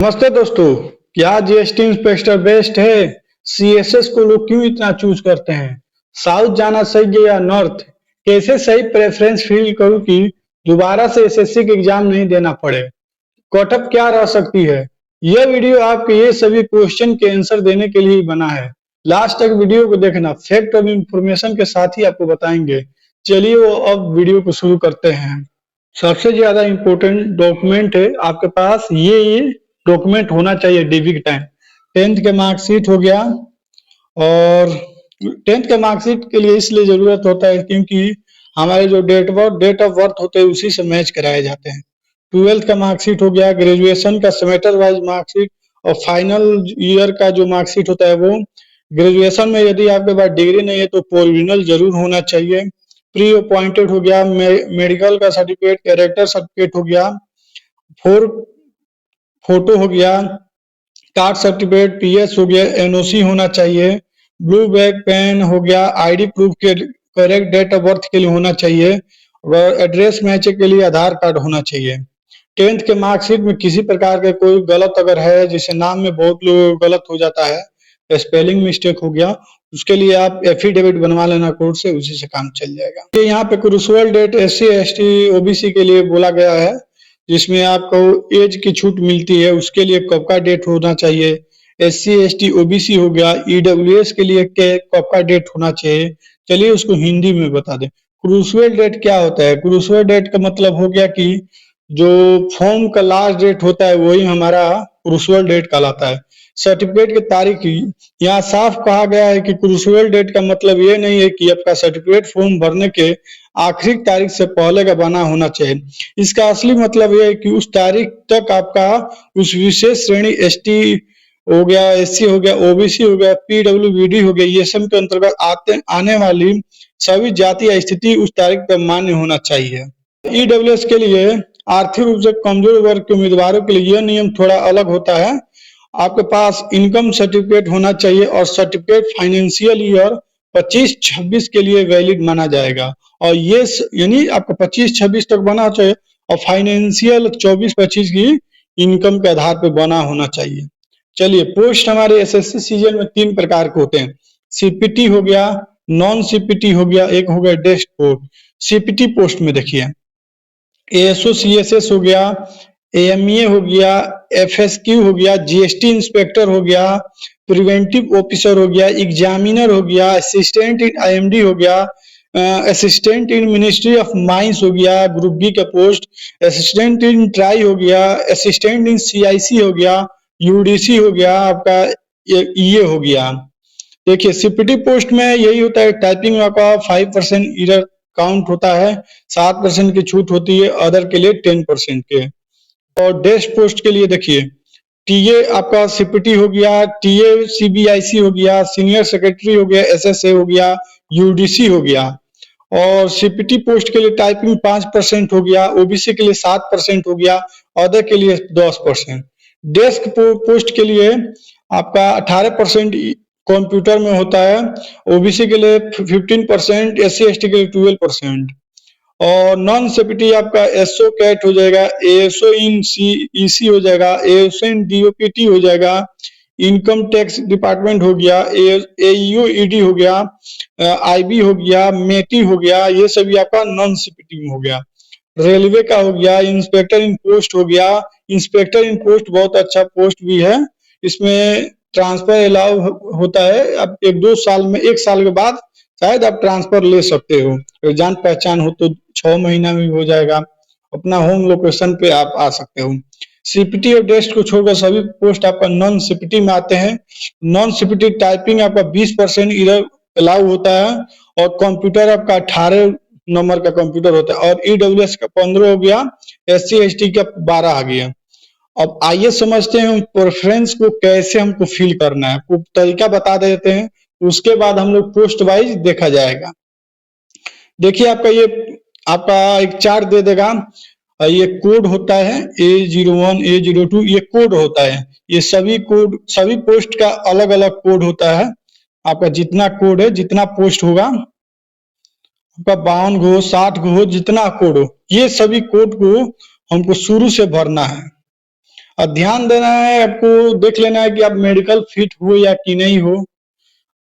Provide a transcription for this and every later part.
नमस्ते दोस्तों। क्या जीएसटी इंस्पेक्टर बेस्ट है? सीएसएस को लोग क्यों इतना चूज करते हैं? साउथ जाना सही है या नॉर्थ? कैसे सही प्रेफरेंस फील करूं कि दोबारा से एसएससी के एग्जाम नहीं देना पड़े? कटअप क्या रह सकती है? यह वीडियो आपके ये सभी क्वेश्चन के आंसर देने के लिए ही बना है। लास्ट तक वीडियो को देखना, फैक्ट और इंफॉर्मेशन के साथ ही आपको बताएंगे। चलिए वो अब वीडियो को शुरू करते हैं। सबसे ज्यादा इम्पोर्टेंट डॉक्यूमेंट है आपके पास, ये डॉक्यूमेंट होना चाहिए डीवी के टाइम। 10th के मार्कशीट हो गया, और 10th के मार्कशीट के लिए इसलिए जरूरत होता है क्योंकि हमारे जो डेट ऑफ बर्थ होते हैं उसी से मैच कराए जाते हैं। 12th का मार्कशीट हो गया, ग्रेजुएशन का सेमेस्टर वाइज मार्कशीट, और फाइनल ईयर का जो मार्कशीट होता है वो। ग्रेजुएशन में यदि आपके पास डिग्री नहीं है तो प्रोविजनल जरूर होना चाहिए। प्री अपॉइंटेड हो गया, मेडिकल का सर्टिफिकेट, कैरेक्टर सर्टिफिकेट हो गया, फोटो हो गया, कास्ट सर्टिफिकेट, पीएस हो गया, एनओसी होना चाहिए, ब्लू बैग पेन हो गया, आईडी प्रूफ के करेक्ट डेट ऑफ बर्थ के लिए होना चाहिए, और एड्रेस मैच के लिए आधार कार्ड होना चाहिए। 10th के मार्कशीट में किसी प्रकार के कोई गलत अगर है, जैसे नाम में बहुत लोग गलत हो जाता है, स्पेलिंग मिस्टेक हो गया, उसके लिए आप एफिडेविट बनवा लेना कोर्ट से, उसी से काम चल जाएगा। यहाँ पे crucial date SC ST OBC के लिए बोला गया है, जिसमें आपको एज की छूट मिलती है, उसके लिए कब का डेट होना चाहिए। एससी एसटी ओबीसी हो गया, ईडब्ल्यूएस के लिए कब का डेट होना चाहिए। चलिए उसको हिंदी में बता दें। क्रूशियल डेट क्या होता है? क्रूशियल डेट का मतलब हो गया कि जो फॉर्म का लास्ट डेट होता है वही हमारा क्रूशियल डेट कहलाता है। सर्टिफिकेट की तारीख, यहाँ साफ कहा गया है कि क्रूशियल डेट का मतलब ये नहीं है कि आपका सर्टिफिकेट फॉर्म भरने के आखिरी तारीख से पहले का बना होना चाहिए। इसका असली मतलब ये है कि उस तारीख तक आपका उस विशेष श्रेणी एसटी हो गया, एससी हो गया, ओबीसी हो गया, पीडब्ल्यूबीडी हो गया, ये सब के अंतर्गत आने वाली सभी जाति या स्थिति उस तारीख पर मान्य होना चाहिए। ईडब्ल्यूएस के लिए आर्थिक रूप से कमजोर वर्ग के उम्मीदवारों के लिए यह नियम थोड़ा अलग होता है। आपके पास इनकम सर्टिफिकेट होना चाहिए, और सर्टिफिकेट फाइनेंशियल ईयर 25-26 के लिए वैलिड माना जाएगा, और ये यानी आपका 25-26 तक बना चाहिए, और फाइनेंशियल 24-25 की इनकम के आधार पर बना होना चाहिए। चलिए, पोस्ट हमारे एसएससी सीजन में 3 प्रकार के होते हैं। सीपीटी हो गया, नॉन सीपीटी हो गया, एक हो गया डेस्क पोस्ट। सीपीटी पोस्ट में देखिए एएसओ सीएसएस हो गया, एएमए हो गया, एफएसक्यू हो गया, जीएसटी इंस्पेक्टर हो गया, प्रिवेंटिव ऑफिसर हो गया, एग्जामिनर हो गया, असिस्टेंट इन आईएमडी हो गया, assistant in ministry of mines हो गया, ग्रुप बी का पोस्ट, असिस्टेंट इन ट्राई हो गया, असिस्टेंट इन सीआईसी हो गया, यूडीसी हो गया, आपका ये हो गया। देखिए सीपीटी पोस्ट में यही होता है, टाइपिंग में आपका 5% एरर काउंट होता है, 7% की छूट होती है, अदर के लिए 10% के। और डेस्क पोस्ट के लिए देखिए टीए आपका सीपीटी हो गया, टीए सीबीआईसी हो गया, सीनियर सेक्रेटरी हो गया, एसएसए हो गया, यूडीसी हो गया। और सीपीटी पोस्ट के लिए टाइपिंग 5% हो गया, ओबीसी के लिए 7% हो गया, अदर के लिए 10%। डेस्क पोस्ट के लिए आपका 18% कंप्यूटर में होता है, ओबीसी के लिए 15%, एससी एसटी के लिए 12%। और नॉन सीपीटी आपका एसओ कैट हो जाएगा, एएसओ इन सीईसी हो जाएगा, एएसओ इन डीओपीटी हो जाएगा, इनकम टैक्स डिपार्टमेंट हो गया, एईओ ईडी हो गया, आईबी हो गया, मेटी हो गया, ये सभी आपका नॉन सीपीटी में हो गया। रेलवे का हो गया, इंस्पेक्टर इन पोस्ट हो गया। इंस्पेक्टर इन पोस्ट बहुत अच्छा पोस्ट भी है, इसमें ट्रांसफर अलाउ होता है। अब 1-2 साल में, 1 साल के बाद शायद आप ट्रांसफर ले सकते हो, जान पहचान हो तो 6 महीना में हो जाएगा, अपना होम लोकेशन पे आप आ सकते हो। सीपीटी और डेस्क को छोड़कर सभी पोस्ट आपका नॉन सीपीटी में आते हैं। नॉन सीपीटी टाइपिंग आपका 20% इधर अलाउ होता है, और कंप्यूटर आपका 18 नंबर का कंप्यूटर होता है, और ईडब्ल्यूएस का 15 हो गया, एससी एसटी का 12 आ गया। अब आइए समझते हैं प्रेफरेंस को कैसे हमको फिल करना है, आपको तरीका बता देते हैं, उसके बाद हम लोग पोस्ट वाइज देखा जाएगा। देखिए आपका एक चार्ट दे देगा, ये कोड होता है A01 A02, ये कोड होता है। ये सभी पोस्ट का अलग अलग कोड होता है। आपका जितना कोड है, जितना पोस्ट होगा, आपका 52 हो, 60 हो, जितना कोड हो, ये सभी कोड को हमको शुरू से भरना है। और ध्यान देना है आपको, देख लेना है कि आप मेडिकल फिट हो या कि नहीं हो।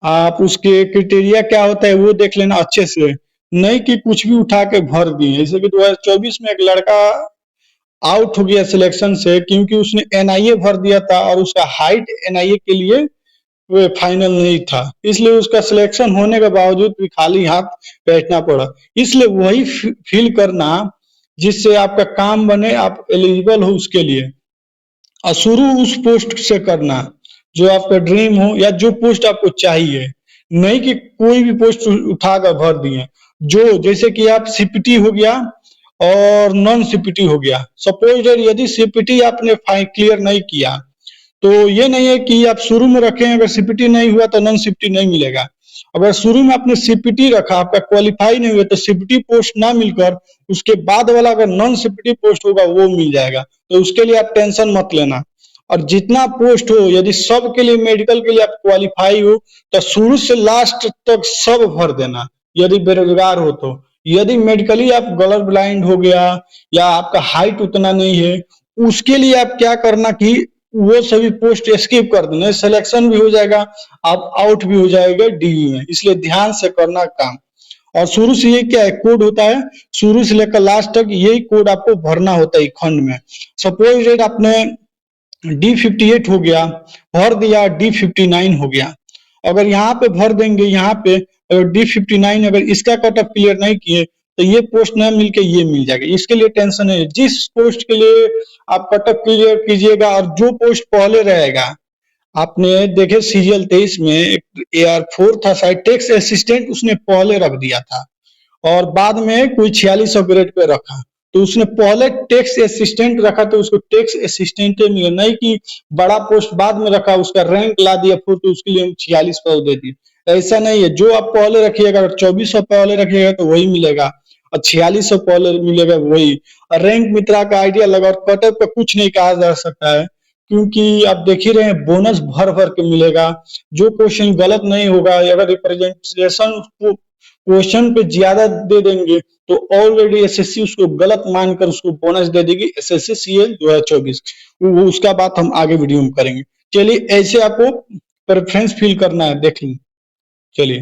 आप उसके क्राइटेरिया क्या होता है वो देख लेना अच्छे से, नहीं कि कुछ भी उठा के भर दिए। जैसे कि 2024 में एक लड़का आउट हो गया सिलेक्शन से क्योंकि उसने एनआईए भर दिया था और उसका हाइट एनआईए के लिए वो फाइनल नहीं था, इसलिए उसका सिलेक्शन होने के बावजूद भी खाली हाथ बैठना पड़ा। इसलिए वही फील करना जिससे आपका काम बने, आप एलिजिबल हो उसके लिए, और शुरू उस पोस्ट से करना जो आपका ड्रीम हो या जो पोस्ट आपको चाहिए, नहीं कि कोई भी पोस्ट उठाकर भर दिए। जो जैसे कि आप सीपीटी हो गया और नॉन सीपीटी हो गया। सपोज यदि सीपीटी आपने क्लियर नहीं किया तो ये नहीं है कि आप शुरू में रखें, अगर सीपीटी नहीं हुआ तो नॉन सीपीटी नहीं मिलेगा। अगर शुरू में आपने सीपीटी रखा, आपका क्वालिफाई नहीं हुआ तो सीपीटी पोस्ट ना मिलकर उसके बाद वाला अगर नॉन सीपीटी पोस्ट होगा वो मिल जाएगा। तो उसके लिए आप टेंशन मत लेना। और जितना पोस्ट हो, यदि सब के लिए मेडिकल के लिए आप क्वालिफाई हो तो शुरू से लास्ट तक सब भर देना, यदि बेरोजगार हो तो। यदि मेडिकली आप कलर ब्लाइंड हो गया या आपका हाइट उतना नहीं है, उसके लिए आप क्या करना कि वो सभी पोस्ट स्किप कर देना, सिलेक्शन भी हो जाएगा, आप आउट भी हो जाएगा डीयू में। इसलिए ध्यान से करना काम। और शुरू से ये क्या है, कोड होता है, शुरू से लेकर लास्ट तक यही कोड आपको भरना होता है खंड में। सपोज रेट आपने D58 हो गया, भर दिया D59 हो गया। अगर यहाँ पे भर देंगे, यहाँ पे अगर D59 अगर इसका कट ऑफ क्लियर नहीं किए तो ये पोस्ट न मिलके ये मिल जाएगा। इसके लिए टेंशन है, जिस पोस्ट के लिए आप कट ऑफ क्लियर कीजिएगा और जो पोस्ट पहले रहेगा। आपने देखे सीजीएल 23 में एक AR4 था शायद, टेक्स असिस्टेंट उसने पहले रख दिया था और बाद में कोई 4600 ग्रेड पे रखा, तो उसने पहले टैक्स असिस्टेंट रखा तो उसको टैक्स असिस्टेंट मिला, नहीं कि बड़ा पोस्ट बाद में रखा उसका रैंक ला दिया फिर तो उसके लिए हम 4600 दे दिए। ऐसा नहीं है, जो आप पहले रखिएगा, अगर 2400 पहले रखिएगा तो वही मिलेगा और 4600 पहले मिलेगा वही। और रैंक मित्रा का आइडिया लगा और कटअप का कुछ नहीं कहा जा सकता है, क्योंकि आप देख ही रहे हैं बोनस भर भर के मिलेगा। जो क्वेश्चन गलत नहीं होगा, अगर रिप्रेजेंटेशन क्वेश्चन पे ज्यादा दे देंगे तो ऑलरेडी एसएससी उसको गलत मानकर उसको बोनस दे देगी, एसएससी सीएल 2024। वो उसका बात हम आगे वीडियो में करेंगे। चलिए, ऐसे आपको प्रेफरेंस फिल करना है, देख लीजिए। चलिए,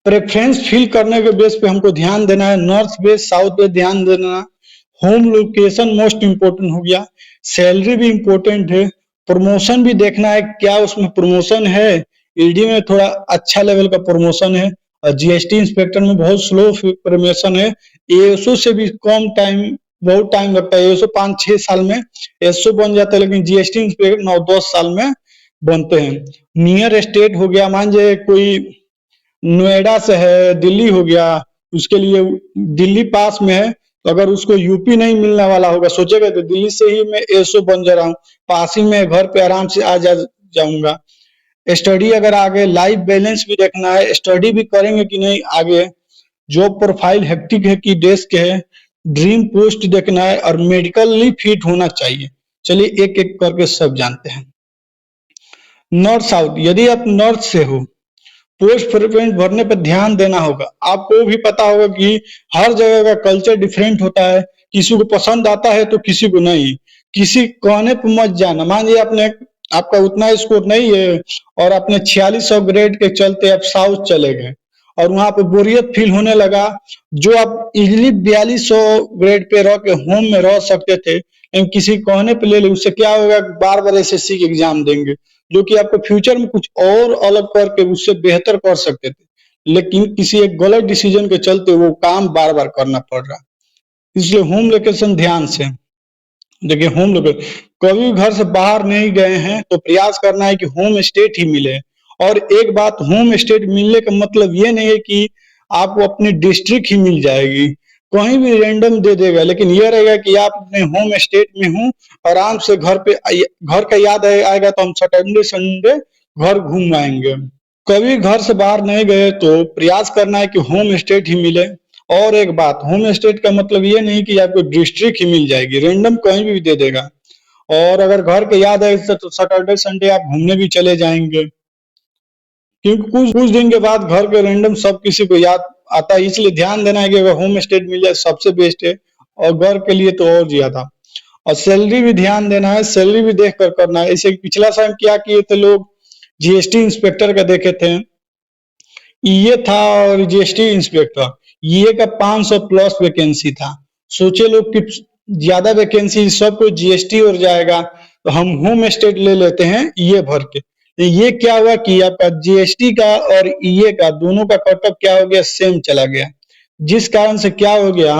प्रेफरेंस फिल करने के बेस पे हमको ध्यान देना है, नॉर्थ वेस्ट साउथ वेस्ट ध्यान देना, होम लोकेशन मोस्ट इम्पोर्टेंट हो गया, सैलरी भी इम्पोर्टेंट है, प्रमोशन भी देखना है क्या उसमें प्रमोशन है। ईडी में थोड़ा अच्छा लेवल का प्रमोशन है और जीएसटी इंस्पेक्टर में बहुत स्लो प्रमोशन है। एएसओ से भी कम टाइम, बहुत टाइम लगता है। एएसओ 5-6 साल में एसओ बन जाता है, लेकिन जीएसटी इंस्पेक्टर 9-10 साल में बनते हैं। नियर स्टेट हो गया, मान लीजिए कोई नोएडा से है, दिल्ली हो गया, उसके लिए दिल्ली पास में है तो अगर उसको यूपी नहीं मिलने वाला होगा, सोचेगा तो दिल्ली से ही मैं एसओ बन जा रहा हूँ, पास ही में घर पे आराम से आ जाऊंगा। स्टडी अगर आगे, लाइफ बैलेंस भी देखना है, स्टडी भी करेंगे कि नहीं आगे, जॉब प्रोफाइल हेक्टिक है कि डेस्क है, ड्रीम पोस्ट देखना है और मेडिकली फिट होना चाहिए। चलिए एक एक करके सब जानते हैं। नॉर्थ साउथ, यदि आप नॉर्थ से हो, पोस्ट प्रेफरेंस भरने पर ध्यान देना होगा। आपको भी पता होगा कि हर जगह का कल्चर डिफरेंट होता है, किसी को पसंद आता है तो किसी को नहीं। किसी कहने पर मत जाना। मान लीजिए आपने, आपका उतना स्कोर नहीं है और आपने 4600 ग्रेड के चलते आप साउथ चले गए और वहां पे बोरियत फील होने लगा। जो आप इजिली 4200 ग्रेड पे रह के होम में रह सकते थे, लेकिन किसी कहने पे ले ले, उससे क्या होगा, बार बार एसएससी के एग्जाम देंगे जो कि आपको फ्यूचर में कुछ और अलग करके उससे बेहतर कर सकते थे, लेकिन किसी एक गलत डिसीजन के चलते वो काम बार बार करना पड़ रहा। इसलिए होम लोकेशन ध्यान से देखिए। होम लोकेशन, कभी घर से बाहर नहीं गए हैं तो प्रयास करना है कि होम स्टेट ही मिले। और एक बात, होम स्टेट मिलने का मतलब ये नहीं है कि आपको अपनी डिस्ट्रिक्ट ही मिल जाएगी, कहीं भी रैंडम दे देगा, लेकिन यह रहेगा कि आप अपने होम स्टेट में हूँ, आराम से घर पे घर का याद आएगा तो हम सैटरडे संडे घर घूम आएंगे। कभी घर से बाहर नहीं गए तो प्रयास करना है कि होम स्टेट ही मिले। और एक बात, होम स्टेट का मतलब ये नहीं कि आपको डिस्ट्रिक्ट ही मिल जाएगी, रैंडम कहीं भी दे देगा। और अगर घर के याद आए तो सैटरडे संडे आप घूमने भी चले जाएंगे, क्योंकि कुछ कुछ दिन के बाद घर के रैंडम सब किसी को याद आता है। इसलिए ध्यान देना है कि अगर होम स्टेट मिल जाए सबसे बेस्ट है, और घर के लिए तो और ज्यादा। और सैलरी भी ध्यान देना है, सैलरी भी देख कर करना है। ऐसे पिछला टाइम क्या किए थे लोग, जीएसटी इंस्पेक्टर का देखे थे, ये था और जीएसटी इंस्पेक्टर, ये का 500 प्लस वैकेंसी था। सोचे लोग कि ज्यादा वैकेंसी सबको जीएसटी और जाएगा, तो हम होम स्टेट ले लेते हैं ये भर के। तो ये क्या हुआ कि आपका जीएसटी का और ईए का दोनों का कटअप क्या हो गया, सेम चला गया। जिस कारण से क्या हो गया,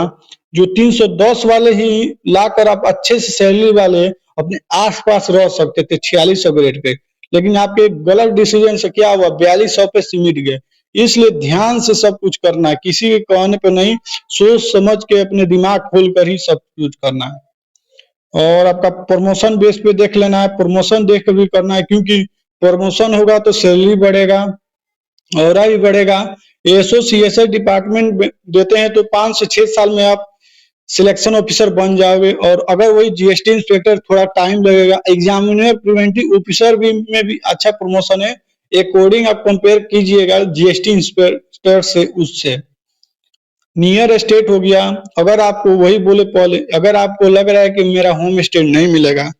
जो 310 वाले ही लाकर आप अच्छे से सैलरी वाले अपने आसपास रह सकते थे 4600 ग्रेड पे, लेकिन आपके गलत डिसीजन से क्या हुआ, 4200 पे सिमट गए। इसलिए ध्यान से सब कुछ करना है, किसी के कहने पे नहीं, सोच समझ के अपने दिमाग खोल कर ही सब कुछ करना है। और आपका प्रमोशन बेस पे देख लेना है, प्रमोशन देख कर भी करना है, क्योंकि प्रमोशन होगा तो सैलरी बढ़ेगा, और भी बढ़ेगा। एसओ सीएसए डिपार्टमेंट देते हैं तो 5 से 6 साल में आप सिलेक्शन ऑफिसर बन जाओगे, और अगर वही जीएसटी इंस्पेक्टर थोड़ा टाइम लगेगा। एग्जामिनर प्रिवेंटिव ऑफिसर भी में भी अच्छा प्रमोशन है, एक कोडिंग आप कंपेयर कीजिएगा जीएसटी इंस्पेक्टर से, उससे नियर स्टेट हो गया। अगर आपको वही बोले पहले, अगर आपको लग रहा है कि मेरा होम स्टेट नहीं मिलेगा,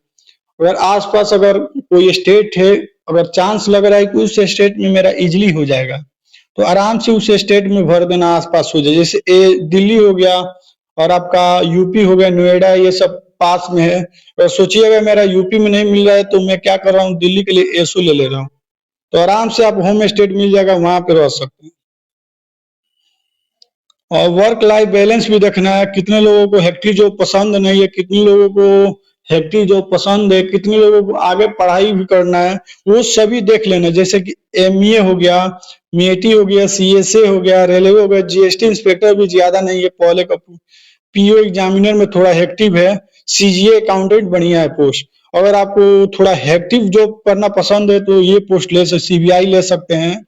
अगर आसपास अगर कोई स्टेट है, अगर चांस लग रहा है कि उस स्टेट में मेरा इजिली हो जाएगा, तो आराम से उस स्टेट में भर देना, आसपास हो जाए। जैसे दिल्ली हो गया और आपका यूपी हो गया, नोएडा, ये सब पास में है। और सोचिए अगर मेरा यूपी में नहीं मिल रहा है तो मैं क्या कर रहा हूँ, दिल्ली के लिए एसओ ले ले रहा हूँ, तो आराम से आप होम स्टेट मिल जाएगा, वहां पे रह सकते हैं। और वर्क लाइफ बैलेंस भी देखना है, कितने लोगों को हेक्टिक जॉब पसंद नहीं है, कितने लोगों को हेक्टिक जॉब पसंद है, कितने लोगों को आगे पढ़ाई भी करना है, वो सभी देख लेना। जैसे कि एमईए हो गया, मेटी हो गया, सीएसए हो गया, रेलवे हो गया, जीएसटी इंस्पेक्टर भी ज्यादा नहीं है, पहले का पीओ एग्जामिनर में थोड़ा हेक्टिव है, सीजीए अकाउंटेंट बढ़िया है पोस्ट। अगर आपको थोड़ा हेक्टिव जॉब करना पसंद है तो ये पोस्ट ले सकते, सीबीआई ले सकते हैं,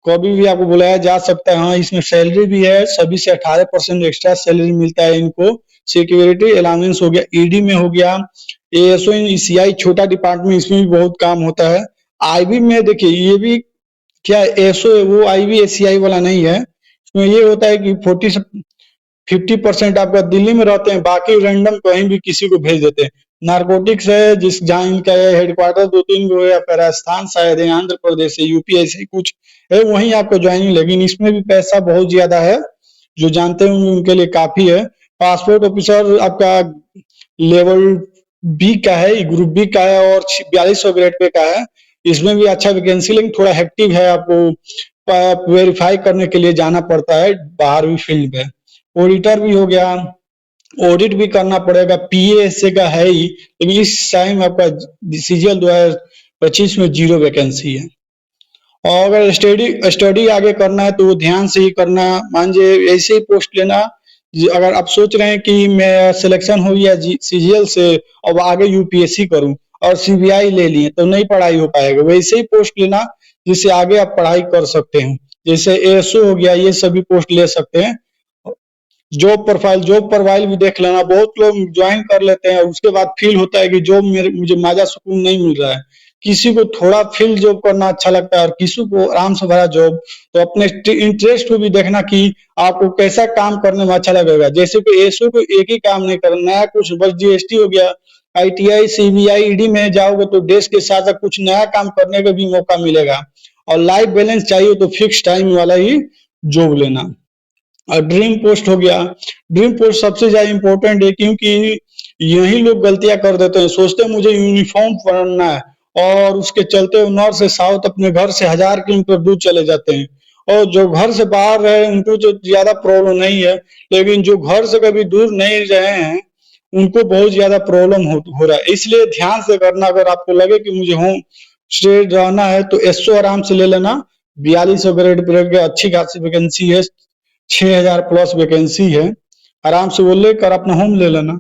कभी भी आपको बुलाया जा सकता है। हाँ, इसमें सैलरी भी है, सभी से 18% एक्स्ट्रा सैलरी मिलता है इनको। सिक्योरिटी अलाउंस हो गया, ईडी में हो गया, एएसओ ईसीआई छोटा डिपार्टमेंट, इसमें भी बहुत काम होता है। आईबी में देखिए, ये भी क्या एसओ है, वो आईबी एसीआई वाला नहीं है। इसमें ये होता है कि 50% आपका दिल्ली में रहते हैं, बाकी रैंडम कहीं भी किसी को भेज देते हैं। नारकोटिक्स है, जिस जहाँ इनका हेडक्वार्टर 2-3 गो है, आपका राजस्थान शायद है, आंध्र प्रदेश है, यूपी, ऐसे कुछ है, वहीं आपको ज्वाइनिंग। लेकिन इसमें भी पैसा बहुत ज्यादा है, जो जानते होंगे उनके लिए काफी है। पासपोर्ट ऑफिसर आपका लेवल बी का है, ग्रुप बी का है, और 4200 ग्रेड पे का है। इसमें भी अच्छा वैकेंसी, लेकिन थोड़ा हेक्टिक है, आपको वेरीफाई करने के लिए जाना पड़ता है बाहर भी फील्ड में। ऑडिटर भी हो गया, ऑडिट भी करना पड़ेगा, पीएएसए का है ही, लेकिन इस टाइम आपका सीजीएल 2025 में 0 वैकेंसी है। और अगर स्टडी स्टडी आगे करना है तो वो ध्यान से ही करना। मान लीजिए ऐसे ही पोस्ट लेना, अगर आप सोच रहे हैं कि मैं सिलेक्शन हो गया सीजीएल से, अब आगे यूपीएससी करूं और सीबीआई ले लिए, तो नहीं पढ़ाई हो पाएगा। वैसे ही पोस्ट लेना जिससे आगे आप पढ़ाई कर सकते हैं, जैसे एएसओ हो गया, ये सभी पोस्ट ले सकते हैं। जॉब प्रोफाइल भी देख लेना। बहुत लोग ज्वाइन कर लेते हैं, उसके बाद फील होता है कि जॉब मुझे माजा सुकून नहीं मिल रहा है। किसी को थोड़ा फील्ड जॉब करना अच्छा लगता है और किसी को आराम से भरा जॉब। तो अपने इंटरेस्ट को भी देखना कि आपको कैसा काम करने में अच्छा लगेगा। जैसे कि एसओ को एक ही काम नहीं करना, नया कुछ, बस जीएसटी हो गया, आईटीआई, सीबीआई, ईडी में जाओगे तो डेस्क के साथ साथ कुछ नया काम करने का भी मौका मिलेगा। और लाइफ बैलेंस चाहिए तो फिक्स टाइम वाला ही जॉब लेना। और ड्रीम पोस्ट हो गया, ड्रीम पोस्ट सबसे ज्यादा इंपॉर्टेंट है, क्योंकि यही लोग गलतियां कर देते हैं। सोचते हैं मुझे यूनिफॉर्म पहनना है, और उसके चलते नॉर्थ से साउथ अपने घर से 1000 किलोमीटर दूर चले जाते हैं। और जो घर से बाहर रहे उनको तो ज्यादा प्रॉब्लम नहीं है, लेकिन जो घर से कभी दूर नहीं रहे हैं उनको बहुत ज्यादा प्रॉब्लम हो रहा है। इसलिए ध्यान से करना। अगर आपको लगे कि मुझे होम स्टे रहना है तो एसओ आराम से ले लेना, 4200 ग्रेड पर अच्छी खासी वैकेंसी है, 6000 प्लस वैकेंसी है, आराम से वो लेकर अपना होम ले लेना।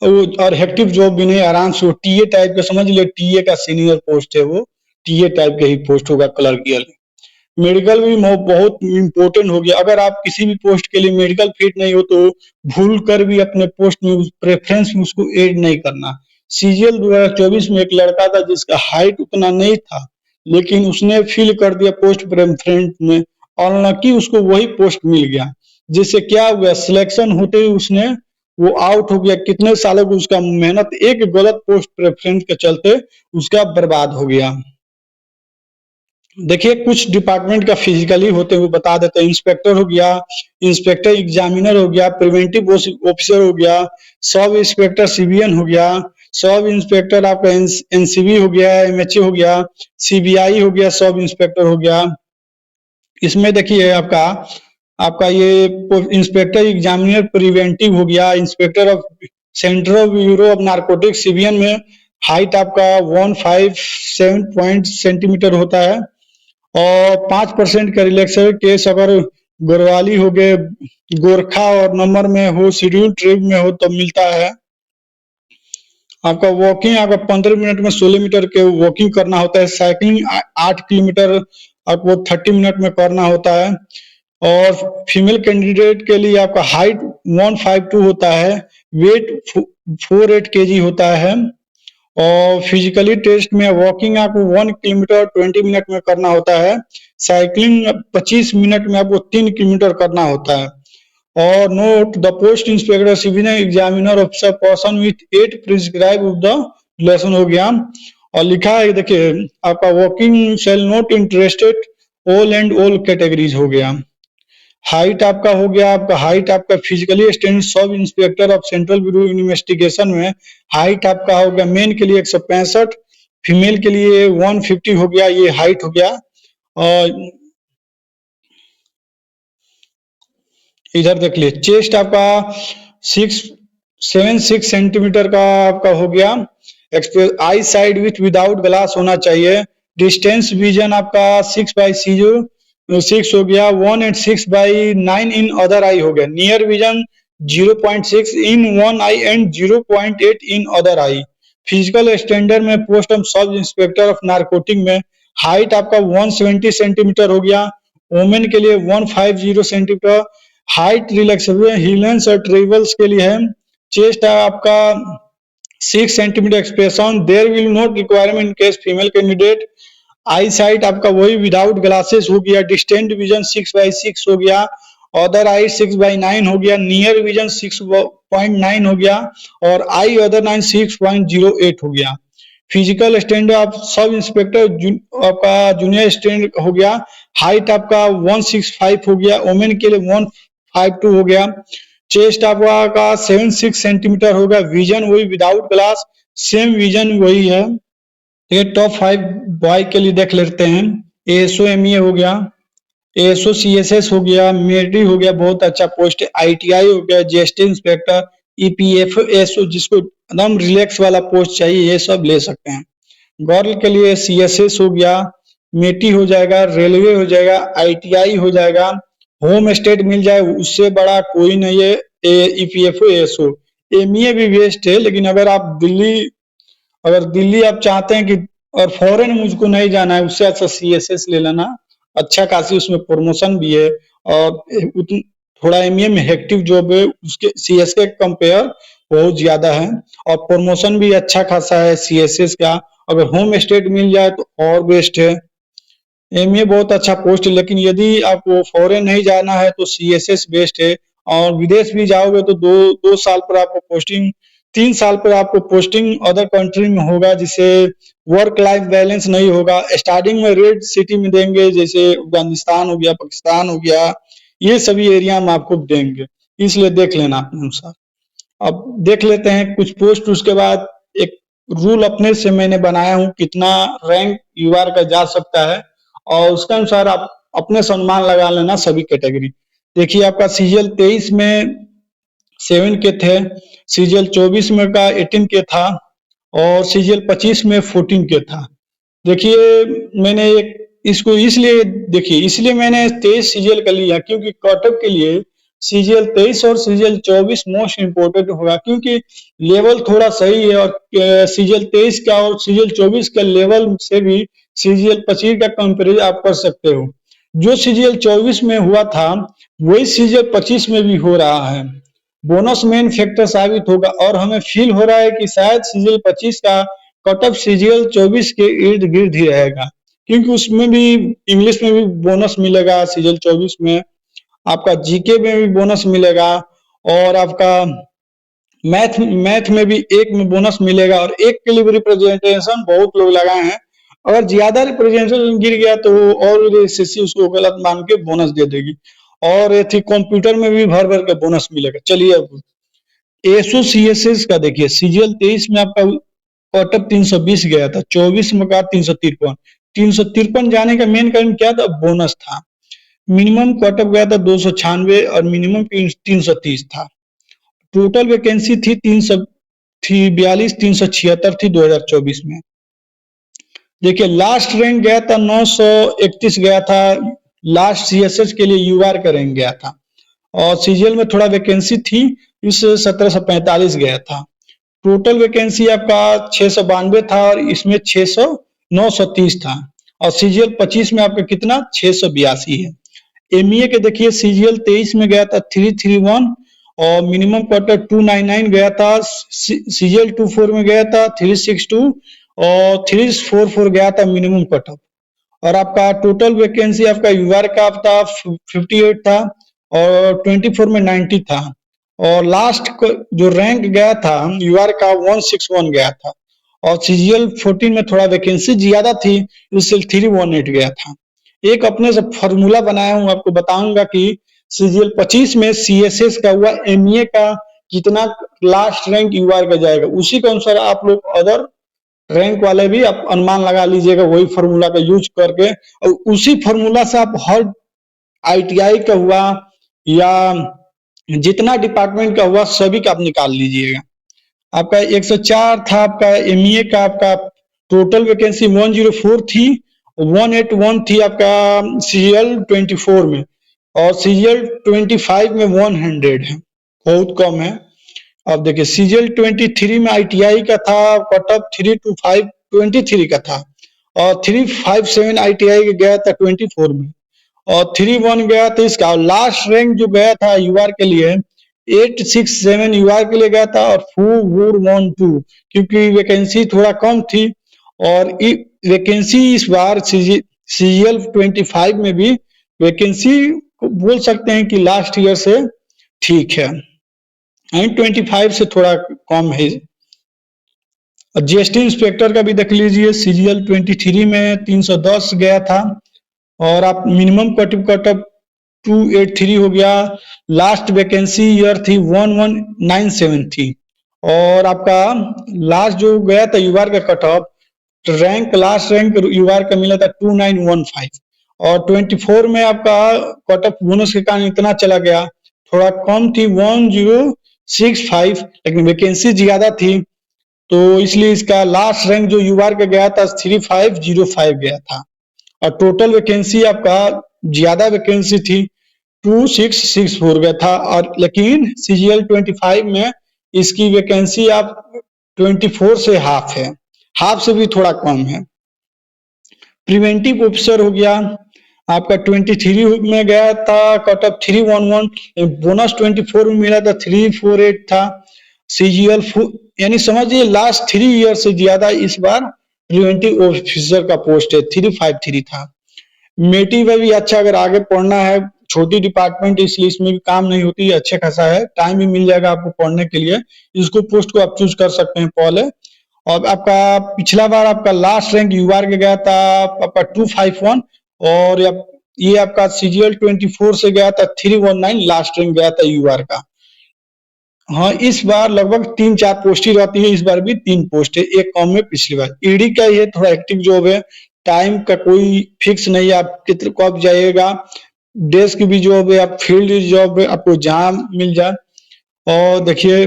और हेक्टिव जॉब भी नहीं, आराम से वो टीए टाइप का समझ ले, टीए का सीनियर पोस्ट है वो, टीए टाइप का ही पोस्ट होगा, क्लर्कियल। मेडिकल भी बहुत इंपॉर्टेंट हो गया। अगर आप किसी भी पोस्ट के लिए मेडिकल फिट नहीं हो तो भूल कर भी अपने पोस्ट में प्रेफरेंस में उसको ऐड नहीं करना। सीजीएल 2024 में एक लड़का था जिसका हाइट उतना नहीं था, लेकिन उसने फिल कर दिया पोस्ट प्रेफरेंस में, और अनलकी उसको वही पोस्ट मिल गया। जिससे क्या हुआ, सिलेक्शन होते ही उसने वो आउट हो गया, कितने सालों की उसका मेहनत एक गलत पोस्ट प्रेफरेंस के चलते उसका बर्बाद हो गया। देखिए कुछ डिपार्टमेंट का फिजिकली होते हुए बता देते हैं। इंस्पेक्टर हो गया, इंस्पेक्टर एग्जामिनर हो गया, प्रिवेंटिव ऑफिसर हो गया, सब इंस्पेक्टर सीबीएन हो गया, सब इंस्पेक्टर आपका एनसीबी हो गया, एमएचए हो गया, सीबीआई हो गया, सब इंस्पेक्टर हो गया। इसमें देखिए आपका आपका ये इंस्पेक्टर एग्जामिनर प्रिवेंटिव हो गया, inspector of central bureau of narcotics CBN में हाइट आपका 157 सेंटीमीटर होता है और 5% का रिलैक्सेशन केस अगर गोरवाली हो गए, गोरखा और नंबर में हो, शेड्यूल ट्राइब में हो तो मिलता है। आपका वॉकिंग आपका 15 मिनट में 16 मीटर के वॉकिंग करना होता है। साइकिलिंग 8 किलोमीटर आपको 30 मिनट में करना होता है। और फीमेल कैंडिडेट के लिए आपका हाइट 152 होता है, वेट 48 केजी होता है और फिजिकली टेस्ट में वॉकिंग आपको 1 किलोमीटर 20 मिनट में करना होता है। साइकिलिंग 25 मिनट में आपको 3 किलोमीटर करना होता है। और note the post inspector civil examiner officer person with 8 prescribe of the lesson हो गया। और लिखा है देखिए आपका walking shall not interested all and all categories हो गया। हाइट आपका हो गया, आपका हाइट आपका फिजिकली स्टैंड सब inspector of central bureau investigation में हाइट आपका हो गया मेन के लिए 165, फीमेल के लिए 150 हो गया, ये हाइट हो गया। और इधर देख लिए चेस्ट आपका 676 सेंटीमीटर का आपका हो गया। आई साइड विथ विदाउट ग्लास होना चाहिए। डिस्टेंस विजन आपका 6/6 हो गया, 1 and 6/9 इन अदर आई हो गया। Near vision 0.6 in one eye and 0.8 in other eye. Physical standard में post of sub inspector of narcotic में हाइट आपका 170 सेंटीमीटर हो गया, वोमेन के लिए 150 सेंटीमीटर। हाइट रिलैक्सेबल हिलेंस और ट्रेवल्स के लिए है। चेस्ट आपका 6 centimetre expression there will not requirement in case female candidate. Eye sight आपका वही विदाउट ग्लासेस हो गया। डिस्टेंट विजन 6/6 हो गया, अदर आई 6/9 हो गया, नियर विजन 6.9 हो गया और आई अदर 9 6.08 हो गया। फिजिकल स्टैंडर्ड आप सब इंस्पेक्टर आपका जूनियर स्टैंडर्ड हो गया। हाइट आपका 165 हो गया, वोमेन के लिए 152 हो गया। चेस्ट आपका 76 सेंटीमीटर होगा। विजन वही विदाउट ग्लास, सेम विजन वही है। ये टॉप 5 बॉय के लिए देख लेते हैं। एएसओ एमईए हो गया, एएसओ सीएसएस हो गया, मेडी हो गया, बहुत अच्छा पोस्ट है। आईटीआई हो गया, जीएसटी इंस्पेक्टर, ईपीएफओ एसओ जिसको एकदम रिलैक्स वाला पोस्ट चाहिए ये सब ले सकते हैं। गर्ल के लिए सीएसएस हो गया, मेटी हो जाएगा, रेलवे हो जाएगा, आईटीआई हो जाएगा, होम स्टेट मिल जाए, उससे बड़ा कोई नहीं है। ईपीएफओ एसओ एमईए भी बेस्ट है, लेकिन अगर दिल्ली आप चाहते हैं कि और फॉरेन मुझको नहीं जाना है, उससे अच्छा सीएसएस ले लेना, अच्छा खासी उसमें प्रमोशन भी है और थोड़ा एमईए में हेक्टिव जॉब है, उसके सीएस के कंपेयर बहुत ज्यादा है और प्रमोशन भी अच्छा खासा है सीएसएस का। अगर होम स्टेट मिल जाए तो और बेस्ट है। एमए बहुत अच्छा पोस्ट है, लेकिन यदि आपको फॉरेन नहीं जाना है तो सीएसएस बेस्ट है। और विदेश भी जाओगे तो दो साल पर आपको पोस्टिंग, 3 साल पर आपको पोस्टिंग अदर कंट्री में होगा, जिससे वर्क लाइफ बैलेंस नहीं होगा। स्टार्टिंग में रेड सिटी में देंगे, जैसे अफगानिस्तान हो गया, पाकिस्तान हो गया, ये सभी एरिया में आपको देंगे, इसलिए देख लेना अपने अनुसार। अब देख लेते हैं कुछ पोस्ट, उसके बाद एक रूल अपने से मैंने बनाया हूँ कितना रैंक यूआर का जा सकता है और उसके अनुसार आप अपने से अनुमान लगा लेना सभी कैटेगरी। देखिए आपका सीजीएल 23 में 7 के थे, सीजीएल 24 में का 18 के था और सीजीएल 25 में 14 के था। देखिए मैंने इसको इसलिए मैंने 23 सीजीएल का लिया, क्योंकि कटअप के लिए सीजीएल 23 और सीजीएल 24 मोस्ट इम्पोर्टेंट होगा, क्योंकि लेवल थोड़ा सही है और सीजीएल 23 का और सीजीएल 24 का लेवल से भी सीजीएल 25 का कंपेरिजन आप कर सकते हो। जो सीजीएल 24 में हुआ था वही सीजीएल 25 में भी हो रहा है। बोनस मेन फैक्टर साबित होगा और हमें फील हो रहा है कि शायद सीजीएल 25 का कटअप सीजीएल 24 के इर्द गिर्द ही रहेगा, क्योंकि उसमें भी इंग्लिश में भी बोनस मिलेगा, सीजीएल 24 में आपका जीके में भी बोनस मिलेगा और आपका मैथ मैथ में भी एक में बोनस मिलेगा और एक के लिए भी रिप्रेजेंटेशन बहुत लोग लगाए हैं। अगर ज्यादा रिप्रेजेंटेशन गिर गया तो और एसएससी उसको गलत मान के बोनस दे देगी। और ये थी कंप्यूटर में भी भर भर के बोनस मिलेगा। चलिए अब एसओ सीएसएस का देखिए, सीजीएल 23 में आपका कटअप 320 गया था, 24 में का 353। 353 जाने का मेन कारण क्या था? बोनस था। मिनिमम कटअप गया था 296 और मिनिमम 330 था। टोटल वैकेंसी थी 300 थी 42,376 थी 2024 में। देखिए लास्ट रैंक गया था 931 गया था, लास्ट सीएसएस के लिए यूआर का रैंक गया था। और सीजीएल में थोड़ा वैकेंसी थी, इस 1745 गया था। टोटल वैकेंसी आपका 692 था और इसमें 930 था। और सीजीएल 25 में आपका कितना 682 है। एमईए के देखिए सीजीएल 23 में गया था 331 और मिनिमम क्वार्टर 299 गया था। सीजीएल 24 में गया था 362 और 344 गया था मिनिमम कट ऑफ। और आपका टोटल वैकेंसी आपका यूआर का आपका 58 था और 24 में 90 था। और लास्ट जो रैंक गया था यूआर का 161 गया था। और सीजीएल 14 में थोड़ा वैकेंसी ज्यादा थी, इसलिए 318 गया था। एक अपने से फॉर्मूला बनाया हूं, आपको बताऊंगा कि सीजीएल 25 में सीएसएस का हुआ, एमईए का कितना लास्ट रैंक यूआर का जाएगा, उसी के अनुसार आप लोग अदर रैंक वाले भी आप अनुमान लगा लीजिएगा वही फॉर्मूला का यूज करके। और उसी फॉर्मूला से आप हर आईटीआई का हुआ या जितना डिपार्टमेंट का हुआ सभी का आप निकाल लीजिएगा। आपका 104 था आपका एमईए का, आपका टोटल वैकेंसी 104 थी, 181 थी आपका सीजीएल 24 में और सीजीएल 25 में 100 है, बहुत कम है। अब देखिए सीजीएल 23 में आईटीआई का था, कट ऑफ 325 23 का था और 357 आईटीआई का गया था 24 में और 31 गया था इसका। लास्ट रैंक जो गया था यूआर के लिए 867 यूआर के लिए गया था और 412 क्योंकि वैकेंसी थोड़ा कम थी। और वैकेंसी इस बार सीजीएल 25 में भी वैकेंसी बोल सकते हैं कि लास्ट ईयर से ठीक है, 25 से थोड़ा कम है। जीएसटी इंस्पेक्टर का भी देख लीजिए, सीजीएल 23 में 310 गया था और आप मिनिमम कटअप 283 हो गया। लास्ट वैकेंसी ईयर थी 1197 थी और आपका लास्ट जो गया था यूआर का cut off rank, last rank UR का मिला था 2915 और 24 में आपका कट ऑफ बोनस के कारण इतना चला गया, थोड़ा कम थी 1065 लेकिन वैकेंसी ज्यादा थी तो इसलिए इसका लास्ट रैंक जो यूआर का गया था 3505 गया था। और टोटल वैकेंसी आपका ज्यादा वैकेंसी थी 2664 गया था। और लेकिन सीजीएल 25 में इसकी वैकेंसी आप 24 से हाफ है, हाफ से भी थोड़ा कम है। प्रिवेंटिव ऑफिसर हो गया आपका 23 में गया था कट ऑफ 311, बोनस 24 में मिला था 348 था। सीजीएल यानी समझिए लास्ट 3 ईयर से ज्यादा इस बार प्रिवेंटिव ऑफिसर का पोस्ट है 353 था। मेटी में भी अच्छा, अगर आगे पढ़ना है, छोटी डिपार्टमेंट इसलिए इसमें भी काम नहीं होती, अच्छे खासा है, टाइम भी मिल जाएगा आपको पढ़ने के लिए, इसको पोस्ट को आप चूज कर सकते हैं पहले। और आपका पिछला बार आपका लास्ट रैंक यूआर के गया था आपका 251 और ये आपका सीजीएल 24 से गया था 319 लास्ट रैंक गया था यूआर का। हाँ इस बार लगभग 3-4 पोस्ट ही रहती है, इस बार भी 3 पोस्ट है, एक कम में पिछली बार। ईडी का ये थोड़ा एक्टिव जॉब है, टाइम का कोई फिक्स नहीं है, आप कितने कब जाइएगा, डेस्क भी जॉब है, आप फील्ड जॉब है, आपको जहां मिल जाए। और देखिए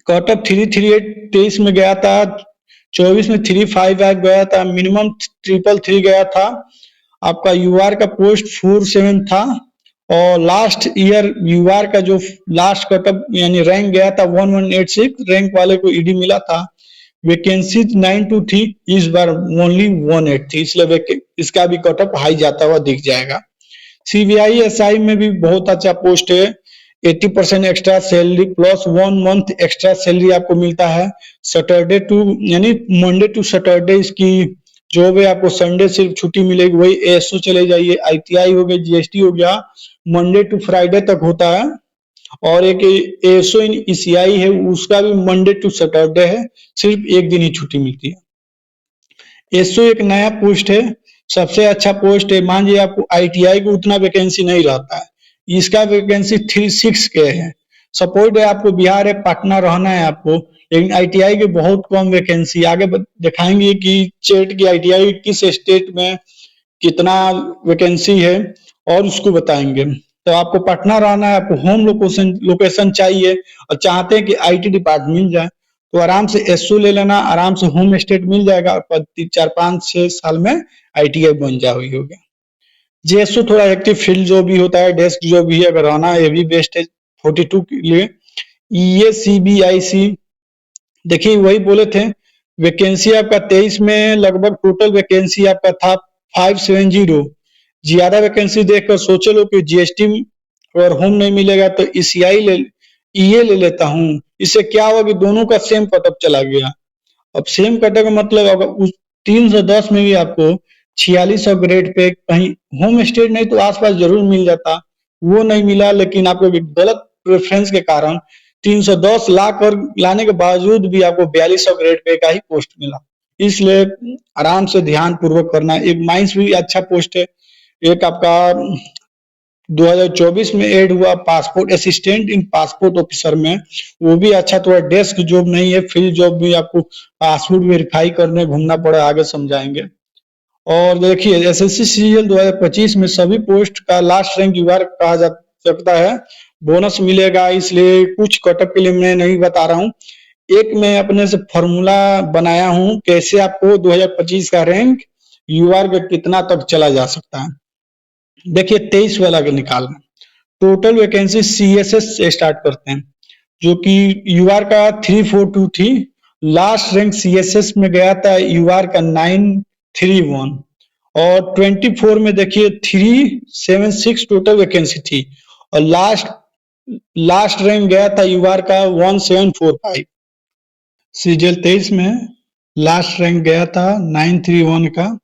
कट ऑफ 338 23 में गया था, 24 में 355 गया था, मिनिमम 333 गया था। आपका यूआर का पोस्ट 47 था और लास्ट ईयर यूआर का जो लास्ट कटअप यानी रैंक गया था 1186 रैंक वाले को ईडी मिला था। वैकेंसी 92 थी, इस बार ओनली 18 थी, इसलिए इसका भी कटअप हाई जाता हुआ दिख जाएगा। सीबीआई एसआई में भी बहुत अच्छा पोस्ट है, 80% extra salary plus 1 month extra salary आपको मिलता है। सैटरडे टू यानी मंडे टू सैटरडे इसकी जॉब है, आपको संडे सिर्फ छुट्टी मिलेगी, वही एएसओ चले जाइए, आईटीआई हो गया, जीएसटी हो गया, मंडे टू फ्राइडे तक होता है। और एक एसओ इन ईसीआई है, उसका भी मंडे टू सैटरडे है, सिर्फ एक दिन ही छुट्टी मिलती है। एसओ एक नया पोस्ट है, सबसे अच्छा पोस्ट है। मान लीजिए आपको आईटीआई को उतना वैकेंसी नहीं रहता है, इसका वैकेंसी 36 के है। सपोर्ट है आपको बिहार है, पटना रहना है आपको, लेकिन आईटीआई की बहुत कम वैकेंसी। आगे दिखाएंगे कि चेट की आईटीआई किस स्टेट में कितना वैकेंसी है और उसको बताएंगे। तो आपको पटना रहना है, आपको होम लोकेशन चाहिए और चाहते हैं कि आईटी डिपार्टमेंट मिल जाए, तो आराम से एसओ ले लेना, आराम से होम स्टेट मिल जाएगा, 4-5-6 साल में आईटीआई बन जाओगे। जेएसओ थोड़ा एक्टिव फील्ड जो भी होता है, डेस्क जो भी है, अगर रहना है ये भी बेस्ट है 42 के लिए। ईएसीबीआईसी देखिए वही बोले थे, वैकेंसी आपका 23 में लगभग टोटल वैकेंसी आपका था 570। ज्यादा वैकेंसी देखकर सोचे लो कि जीएसटी और होम नहीं मिलेगा तो ईसीआई ले लेता हूँ। इससे क्या होगा कि दोनों का सेम कटअप चला गया। अब सेम कटअप का मतलब अगर उस 310 में भी आपको 4600 ग्रेड पे कहीं होम स्टेट नहीं तो आसपास जरूर मिल जाता, वो नहीं मिला। लेकिन आपको गलत प्रेफरेंस के कारण 310 लाख और लाने के बावजूद भी आपको 4200 ग्रेड पे का ही पोस्ट मिला। इसलिए आराम से ध्यान पूर्वक करना। एक माइंस भी अच्छा पोस्ट है, एक आपका 2024 में ऐड हुआ passport assistant in passport officer में, वो भी अच्छा। थोड़ा डेस्क जॉब नहीं है, फील्ड जॉब भी आपको पासपोर्ट वेरीफाई करने घूमना पड़ा, आगे समझाएंगे। और देखिए एसएससी सीजीएल 2025 में सभी पोस्ट का लास्ट रैंक यूआर कहा जा सकता है, बोनस मिलेगा, इसलिए कुछ कटअप के लिए मैं नहीं बता रहा हूँ। एक मैं अपने से फॉर्मूला बनाया हूँ कैसे आपको 2025 का रैंक यूआर का कितना तक चला जा सकता है। देखिए 23 वाला के निकालना, टोटल वैकेंसी सीएसएस से स्टार्ट करते हैं, जो कि यूआर का 342 थी। लास्ट रैंक सीएसएस में गया था यूआर का 931 और 24 में देखिए 376 टोटल वैकेंसी थी और लास्ट रैंक गया था यूआर का 1745। सीजीएल 23 में लास्ट रैंक गया था 931 का,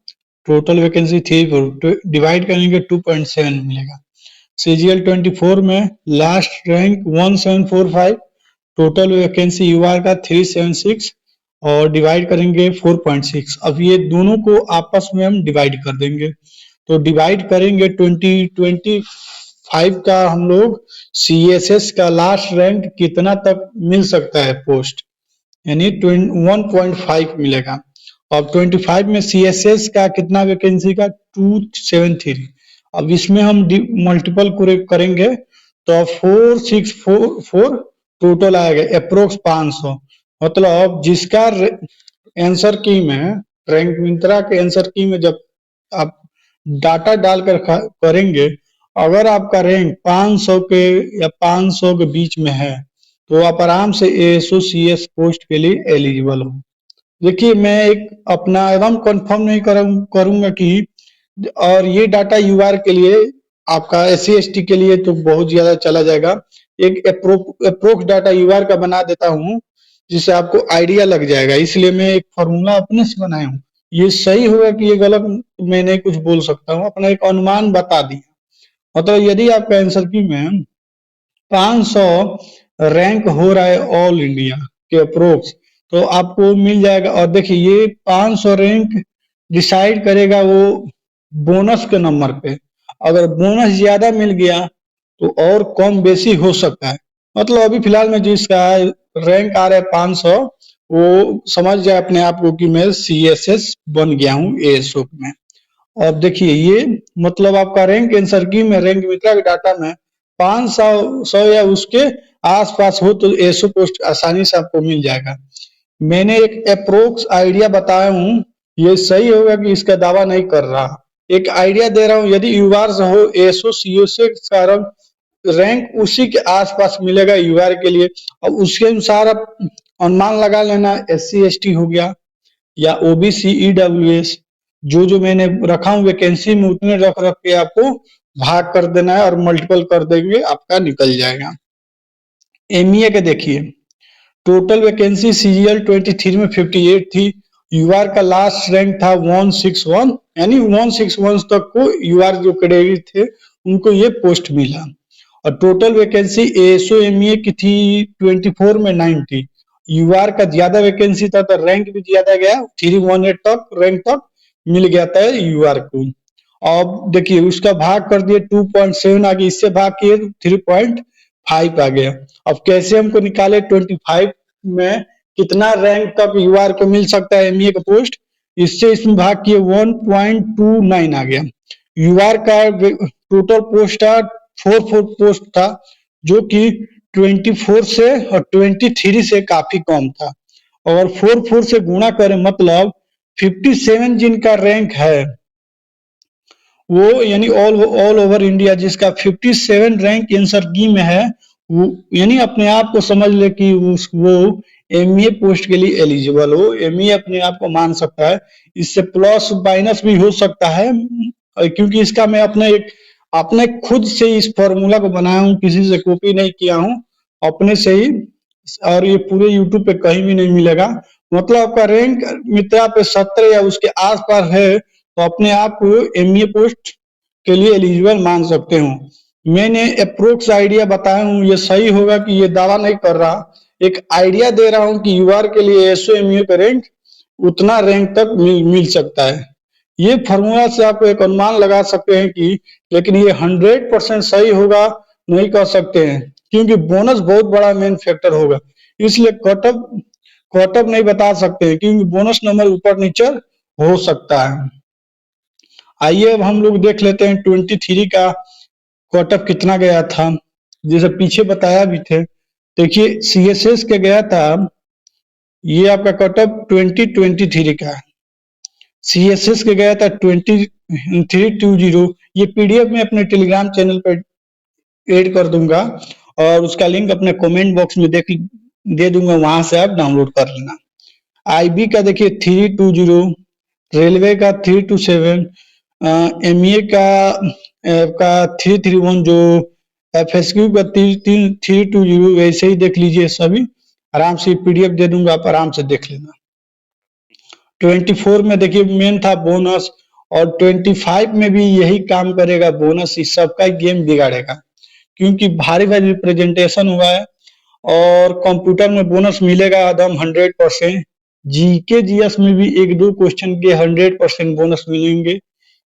टोटल वैकेंसी थी, डिवाइड करेंगे 2.7 मिलेगा। सीजीएल 24 में last rank 1745, total vacancy UR का 376 और डिवाइड करेंगे 4.6। अब ये दोनों को आपस में हम डिवाइड कर देंगे, तो डिवाइड करेंगे 2025 का हम लोग सीएसएस का लास्ट रैंक कितना तक मिल सकता है पोस्ट, यानी 1.5 मिलेगा। और 25 में सीएसएस का कितना वैकेंसी का 273। अब इसमें हम मल्टीपल करेंगे तो 4644 टोटल आएगा, अप्रोक्स 500। मतलब जिसका आंसर की में रैंक मिंत्रा के आंसर की में जब आप डाटा डालकर करेंगे, अगर आपका रैंक 500 के या 500 के बीच में है तो आप आराम से एएसओ सीएस पोस्ट के लिए एलिजिबल हो। देखिए मैं एक अपना एकदम कंफर्म नहीं करूंगा कि, और ये डाटा यूआर के लिए आपका एससी एसटी के लिए तो बहुत ज्यादा चला जाएगा। एक अप्रोक्स डाटा यूआर का बना देता हूँ जिससे आपको आइडिया लग जाएगा, इसलिए मैं एक फॉर्मूला अपने से बनाया हूँ। ये सही होगा कि ये गलत मैं नहीं कुछ बोल सकता हूँ, अपना एक अनुमान बता दिया। मतलब यदि आपका आंसर की में 500 रैंक हो रहा है ऑल इंडिया के अप्रोक्स, तो आपको मिल जाएगा। और देखिए ये 500 रैंक डिसाइड करेगा वो बोनस के नंबर पे, अगर बोनस ज्यादा मिल गया तो और कम बेसी हो सकता है। मतलब अभी फिलहाल में जिसका रैंक आ रहा है 500, वो समझ जाए अपने आप को कि मैं सीएसएस बन गया हूँ एएसओ में। और देखिए ये मतलब आपका रैंक आंसर की में रैंक मित्रा के डाटा में 500 या उसके आसपास हो तो एसओ पोस्ट आसानी से आपको मिल जाएगा। मैंने एक अप्रोक्स आइडिया बताया हूँ, ये सही होगा कि इसका दावा नहीं कर रहा, एक आइडिया दे रहा हूँ। यदि यूआर से हो एसओ सीओसी का रैंक उसी के आसपास मिलेगा यूआर के लिए। अब उसके अनुसार आप अनुमान लगा लेना, एससी एसटी हो गया या ओबीसी ईडब्ल्यूएस, जो मैंने रखा हूँ वैकेंसी में उतने रख के आपको भाग कर देना है और मल्टीपल कर देंगे, आपका निकल जाएगा। एमईए के देखिए टोटल वैकेंसी सीजीएल 23 में 58 थी, यूआर का लास्ट रैंक था 161, यानी 161 तक को यूआर जो कैटेगरी थे उनको ये पोस्ट मिला। और टोटल वैकेंसी एएसओ एमईए की थी 24 में 90। यूआर का ज्यादा वैकेंसी था तो रैंक भी ज्यादा गया, 318 तक रैंक तक मिल गया था यूआर को। अब देखिए उसका भाग कर दिए 2.7 आ गया, इससे भाग किए 3.5 आ गया। अब कैसे हमको निकाले 25 में कितना रैंक तक यूआर को मिल सकता है एमईए का पोस्ट, इससे इसमें भाग किए 1.29 आ गया। यूआर का टोटल पोस्ट था 44 पोस्ट था, जो कि 24 से और 23 से काफी कम था। और 44 से गुणा करें मतलब 57 जिनका रैंक है वो यानी ऑल ओवर इंडिया जिसका 57 रैंक एनसर में है, वो यानी अपने आप को समझ ले कि वो एमईए पोस्ट के लिए एलिजिबल हो, एमईए अपने आप को मान सकता है। इससे प्लस माइनस भी हो सकता है, क्योंकि इसका मैं अपने खुद से इस फॉर्मूला को बनाया हूँ, किसी से कॉपी नहीं किया हूँ, अपने से ही। और ये पूरे यूट्यूब पे कहीं भी नहीं मिलेगा। मतलब आपका रैंक मित्रा पे 70 या उसके आसपास है तो अपने आप को एमईए पोस्ट के लिए एलिजिबल मान सकते हो। मैंने अप्रोक्स आइडिया बताया हूँ, ये सही होगा कि ये दावा नहीं कर रहा, एक आइडिया दे रहा हूँ कि यूआर के लिए एसओ एमईए का रैंक उतना रैंक तक मिल सकता है। ये फॉर्मूला से आप एक अनुमान लगा सकते हैं कि, लेकिन ये 100% सही होगा नहीं कह सकते हैं, क्योंकि बोनस बहुत बड़ा मेन फैक्टर होगा, इसलिए कटअप नहीं बता सकते हैं, क्योंकि बोनस नंबर ऊपर नीचे हो सकता है। आइए अब हम लोग देख लेते हैं 23 का कटअप कितना गया था, जैसे पीछे बताया भी थे। देखिए सीएसएस के गया था, ये आपका कटअप 2023 का, सीएसएस के गया था 2320। ये पीडीएफ में अपने टेलीग्राम चैनल पर ऐड कर दूंगा और उसका लिंक अपने कमेंट बॉक्स में दे दूंगा, वहां से आप डाउनलोड कर लेना। आईबी का देखिए 320, रेलवे का 327, एमईए का 331, जो एफएसक्यू का 320, वैसे ही देख लीजिए सभी आराम से, पीडीएफ दे दूंगा आप आराम से देख लेना। 24 में देखिए मेन था बोनस, और 25 में भी यही काम करेगा बोनस, इस सबका गेम बिगाड़ेगा, क्योंकि भारी भारी रिप्रेजेंटेशन हुआ है और कंप्यूटर में बोनस मिलेगा एकदम 100%। जीके जीएस में भी एक दो क्वेश्चन के 100% बोनस मिलेंगे,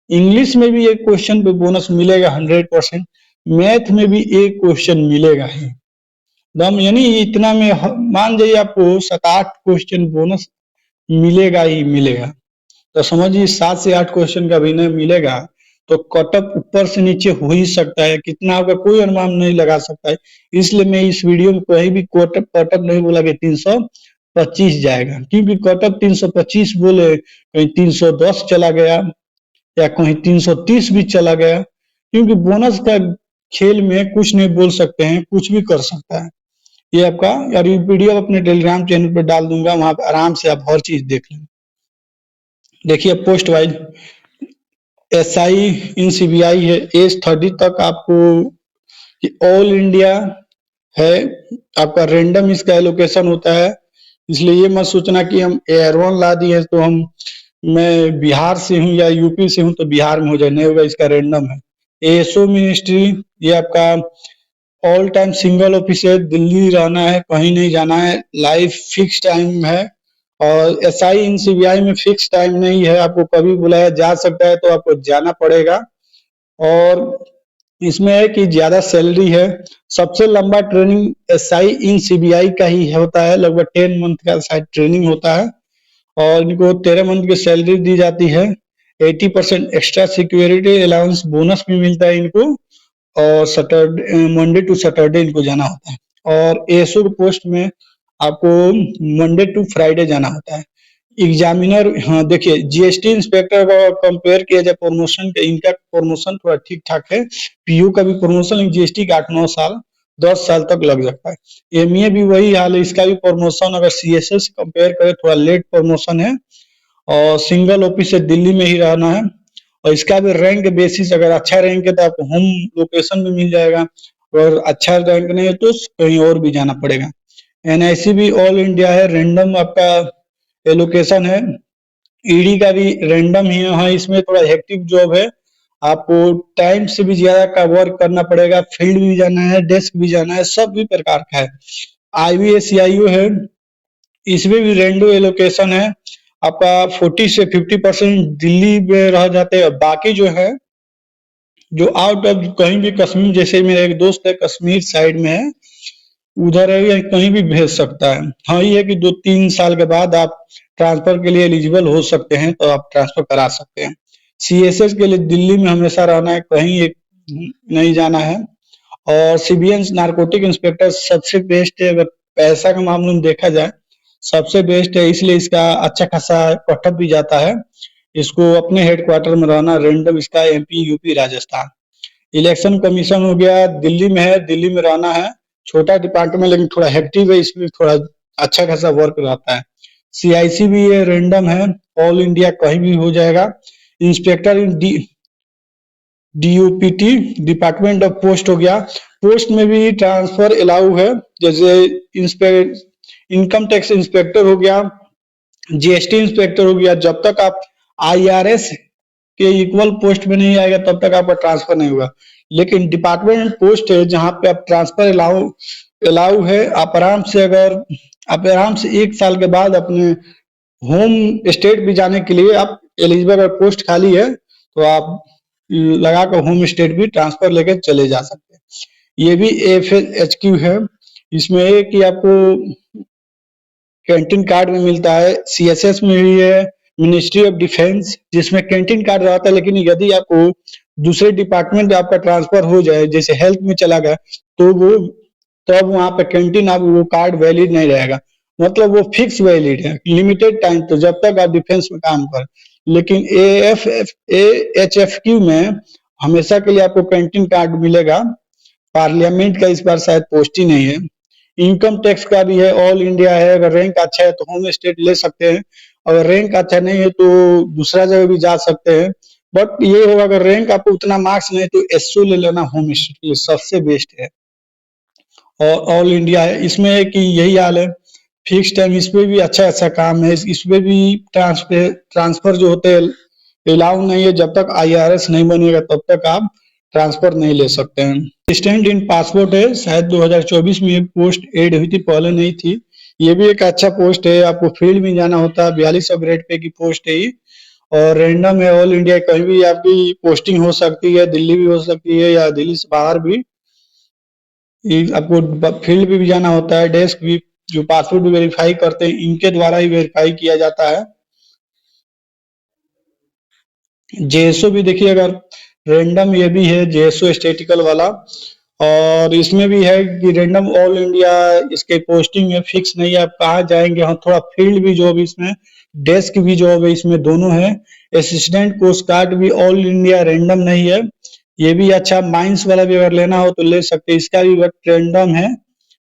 इंग्लिश में भी एक क्वेश्चन पे बोनस मिलेगा 100%, मैथ में भी एक क्वेश्चन मिलेगा ही दम, यानी इतना में मान जाइए आपको 7-8 क्वेश्चन बोनस मिलेगा ही मिलेगा। तो समझिए 7 से 8 क्वेश्चन का भी नहीं मिलेगा तो कटअप ऊपर से नीचे हो ही सकता है, कितना होगा कोई अनुमान नहीं लगा सकता है। इसलिए मैं इस वीडियो में कहीं भी कटअप नहीं बोला कि 325 जाएगा, क्योंकि कटअप 325 बोले कहीं 310 चला गया या कहीं 330 भी चला गया, क्योंकि बोनस का खेल में कुछ नहीं बोल सकते हैं, कुछ भी कर सकता है। ये आपका यार ये पीडीएफ अपने टेलीग्राम चैनल पर डाल दूंगा, वहां पर आराम से आप हर चीज देख लें। देखिए पोस्ट वाइज एसआई इन सीबीआई है, एज 30 तक आपको ऑल इंडिया है, आपका रेंडम इसका एलोकेशन होता है, इसलिए ये मत सोचना कि हम एयर1 ला दिए तो मैं बिहार से हूँ या यूपी से हूँ तो बिहार में हो जाए, नहीं होगा, इसका रेंडम है। एएसओ मिनिस्ट्री, ये आपका ऑल टाइम सिंगल ऑफिस है, दिल्ली रहना है, कहीं नहीं जाना है, लाइफ फिक्स टाइम है। और एसआई इन सीबीआई में फिक्स टाइम नहीं है, आपको कभी बुलाया जा सकता है तो आपको जाना पड़ेगा। और इसमें है कि ज्यादा सैलरी है, सबसे लंबा ट्रेनिंग एसआई इन सीबीआई का ही होता है, लगभग 10 मंथ का शायद ट्रेनिंग होता है, और इनको 13 मंथ की सैलरी दी जाती है। 80% एक्स्ट्रा सिक्योरिटी अलाउंस बोनस भी मिलता है इनको, और सैटरडे मंडे टू सैटरडे इनको जाना होता है। और एएसओ के पोस्ट में आपको मंडे टू फ्राइडे जाना होता है। एग्जामिनर, हाँ देखिए जीएसटी इंस्पेक्टर का कंपेयर किया जाए प्रमोशन के, इनका प्रमोशन थोड़ा ठीक ठाक है, पीयू का भी प्रमोशन जीएसटी का 8-9 साल 10 साल तक लग जाता है। एमईए भी वही हाल है, इसका भी प्रमोशन अगर सीएसएस से कंपेयर करें थोड़ा लेट प्रमोशन है, और सिंगल ऑफिस से दिल्ली में ही रहना है, और इसका भी रैंक बेसिस, अगर अच्छा रैंक है तो आपको होम लोकेशन भी मिल जाएगा, और अच्छा रैंक नहीं है तो कहीं और भी जाना पड़ेगा। एनआईसी भी ऑल इंडिया है, रैंडम आपका एलोकेशन है। ईडी का भी रैंडम ही है, इसमें थोड़ा हेक्टिक जॉब है, आपको टाइम से भी ज्यादा का वर्क करना पड़ेगा, फील्ड भी जाना है, डेस्क भी जाना है, सब भी प्रकार का है। IVA-CIO है, इसमें भी रेंडो एलोकेशन है। आपका 40 से 50% दिल्ली में रह जाते हैं, बाकी जो है जो आउट ऑफ कहीं भी कश्मीर, जैसे मेरा एक दोस्त है कश्मीर साइड में है, उधर है या कहीं भी भेज सकता है। हाँ ये है कि 2-3 साल के बाद आप ट्रांसफर के लिए एलिजिबल हो सकते हैं, तो आप ट्रांसफर करा सकते हैं। CSS के लिए दिल्ली में हमेशा रहना है, कहीं एक नहीं जाना है। और CBN नारकोटिक इंस्पेक्टर सबसे बेस्ट है, अगर पैसा के मामले में देखा जाए सबसे बेस्ट है, इसलिए इसका अच्छा खासा कटअप भी जाता है। इसको अपने हेडक्वार्टर में रहना, रैंडम इसका MP, UP, Rajasthan. Election commission हो गया, दिल्ली में है, दिल्ली में रहना है। छोटा डिपार्टमेंट लेकिन थोड़ा हेक्टिक है, इसमें थोड़ा अच्छा खासा वर्क रहता है। CIC भी ये रैंडम है, ऑल इंडिया कहीं भी हो जाएगा। Inspector in DOPT, department of post हो गया, पोस्ट में भी ट्रांसफर अलाउ है। जैसे इनकम टैक्स इंस्पेक्टर हो गया, GST इंस्पेक्टर हो गया, जब तक आप IRS के इक्वल पोस्ट में नहीं आएगा तब तक आपका ट्रांसफर नहीं होगा। लेकिन डिपार्टमेंट पोस्ट है जहां पे आप ट्रांसफर अलाउ अलाउ है, आप आराम से 1 साल के बाद अपने होम स्टेट भी जाने के लिए आप एलिजिबल, अगर पोस्ट खाली है तो आप लगाकर होम स्टेट भी ट्रांसफर लेकर चले जा सकते हैं। ये भी FHQ है, इसमें है कि आपको कैंटीन कार्ड में मिलता है। CSS में भी है, मिनिस्ट्री ऑफ डिफेंस, जिसमें कैंटीन कार्ड रहता है, लेकिन यदि आपको दूसरे डिपार्टमेंट में आपका ट्रांसफर हो जाए, जैसे हेल्थ में चला गया, तो वो तब वहां पे कैंटीन आप वो कार्ड वैलिड नहीं रहेगा, मतलब वो फिक्स वैलिड है, लिमिटेड टाइम, तो जब तक आप डिफेंस में काम कर। लेकिन AHFQ में हमेशा के लिए आपको कैंटीन कार्ड मिलेगा। पार्लियामेंट का इस बार शायद पोस्ट ही नहीं है। इनकम टैक्स का भी है, ऑल इंडिया है, अगर रैंक अच्छा है तो होम स्टेट ले सकते हैं, अगर रैंक अच्छा नहीं है तो दूसरा जगह भी जा सकते हैं। बट ये होगा अगर रैंक आपको उतना मार्क्स नहीं तो SO ले लेना, होम स्टेट के लिए सबसे बेस्ट है। और ऑल इंडिया है, इसमें है कि यही हाल है, फिक्स टाइम, इसमें भी अच्छा अच्छा काम है, इसमें भी ट्रांसफर जो होते हैं अलाउ नहीं है, जब तक IRS नहीं बनेगा तब तक आप ट्रांसफर नहीं ले सकते हैं। असिस्टेंट इन पासपोर्ट है, शायद 2024 में एक पोस्ट ऐड हुई थी, पहले नहीं थी। ये भी एक अच्छा पोस्ट है, आपको फील्ड में जाना होता है, 4200 ग्रेड पे की पोस्ट है ये, और रैंडम है, ऑल इंडिया कहीं भी आपकी पोस्टिंग हो सकती है, दिल्ली भी हो सकती है या दिल्ली से बाहर भी। आपको फील्ड भी जाना होता है, डेस्क भी, जो पासपोर्ट भी वेरीफाई करते हैं इनके द्वारा ही वेरीफाई किया जाता है। JSO भी देखिए, अगर रैंडम ये भी है JSO स्टैटिकल वाला, और इसमें भी है कि रैंडम ऑल इंडिया, इसके पोस्टिंग है फिक्स नहीं है, आप कहाँ जाएंगे। हाँ थोड़ा फील्ड भी जॉब इसमें, डेस्क भी जॉब है, इसमें दोनों है। असिस्टेंट कोस्ट गार्ड भी ऑल इंडिया रैंडम नहीं है, ये भी अच्छा, माइंस वाला भी अगर लेना हो तो ले सकते हैं, इसका भी रैंडम है।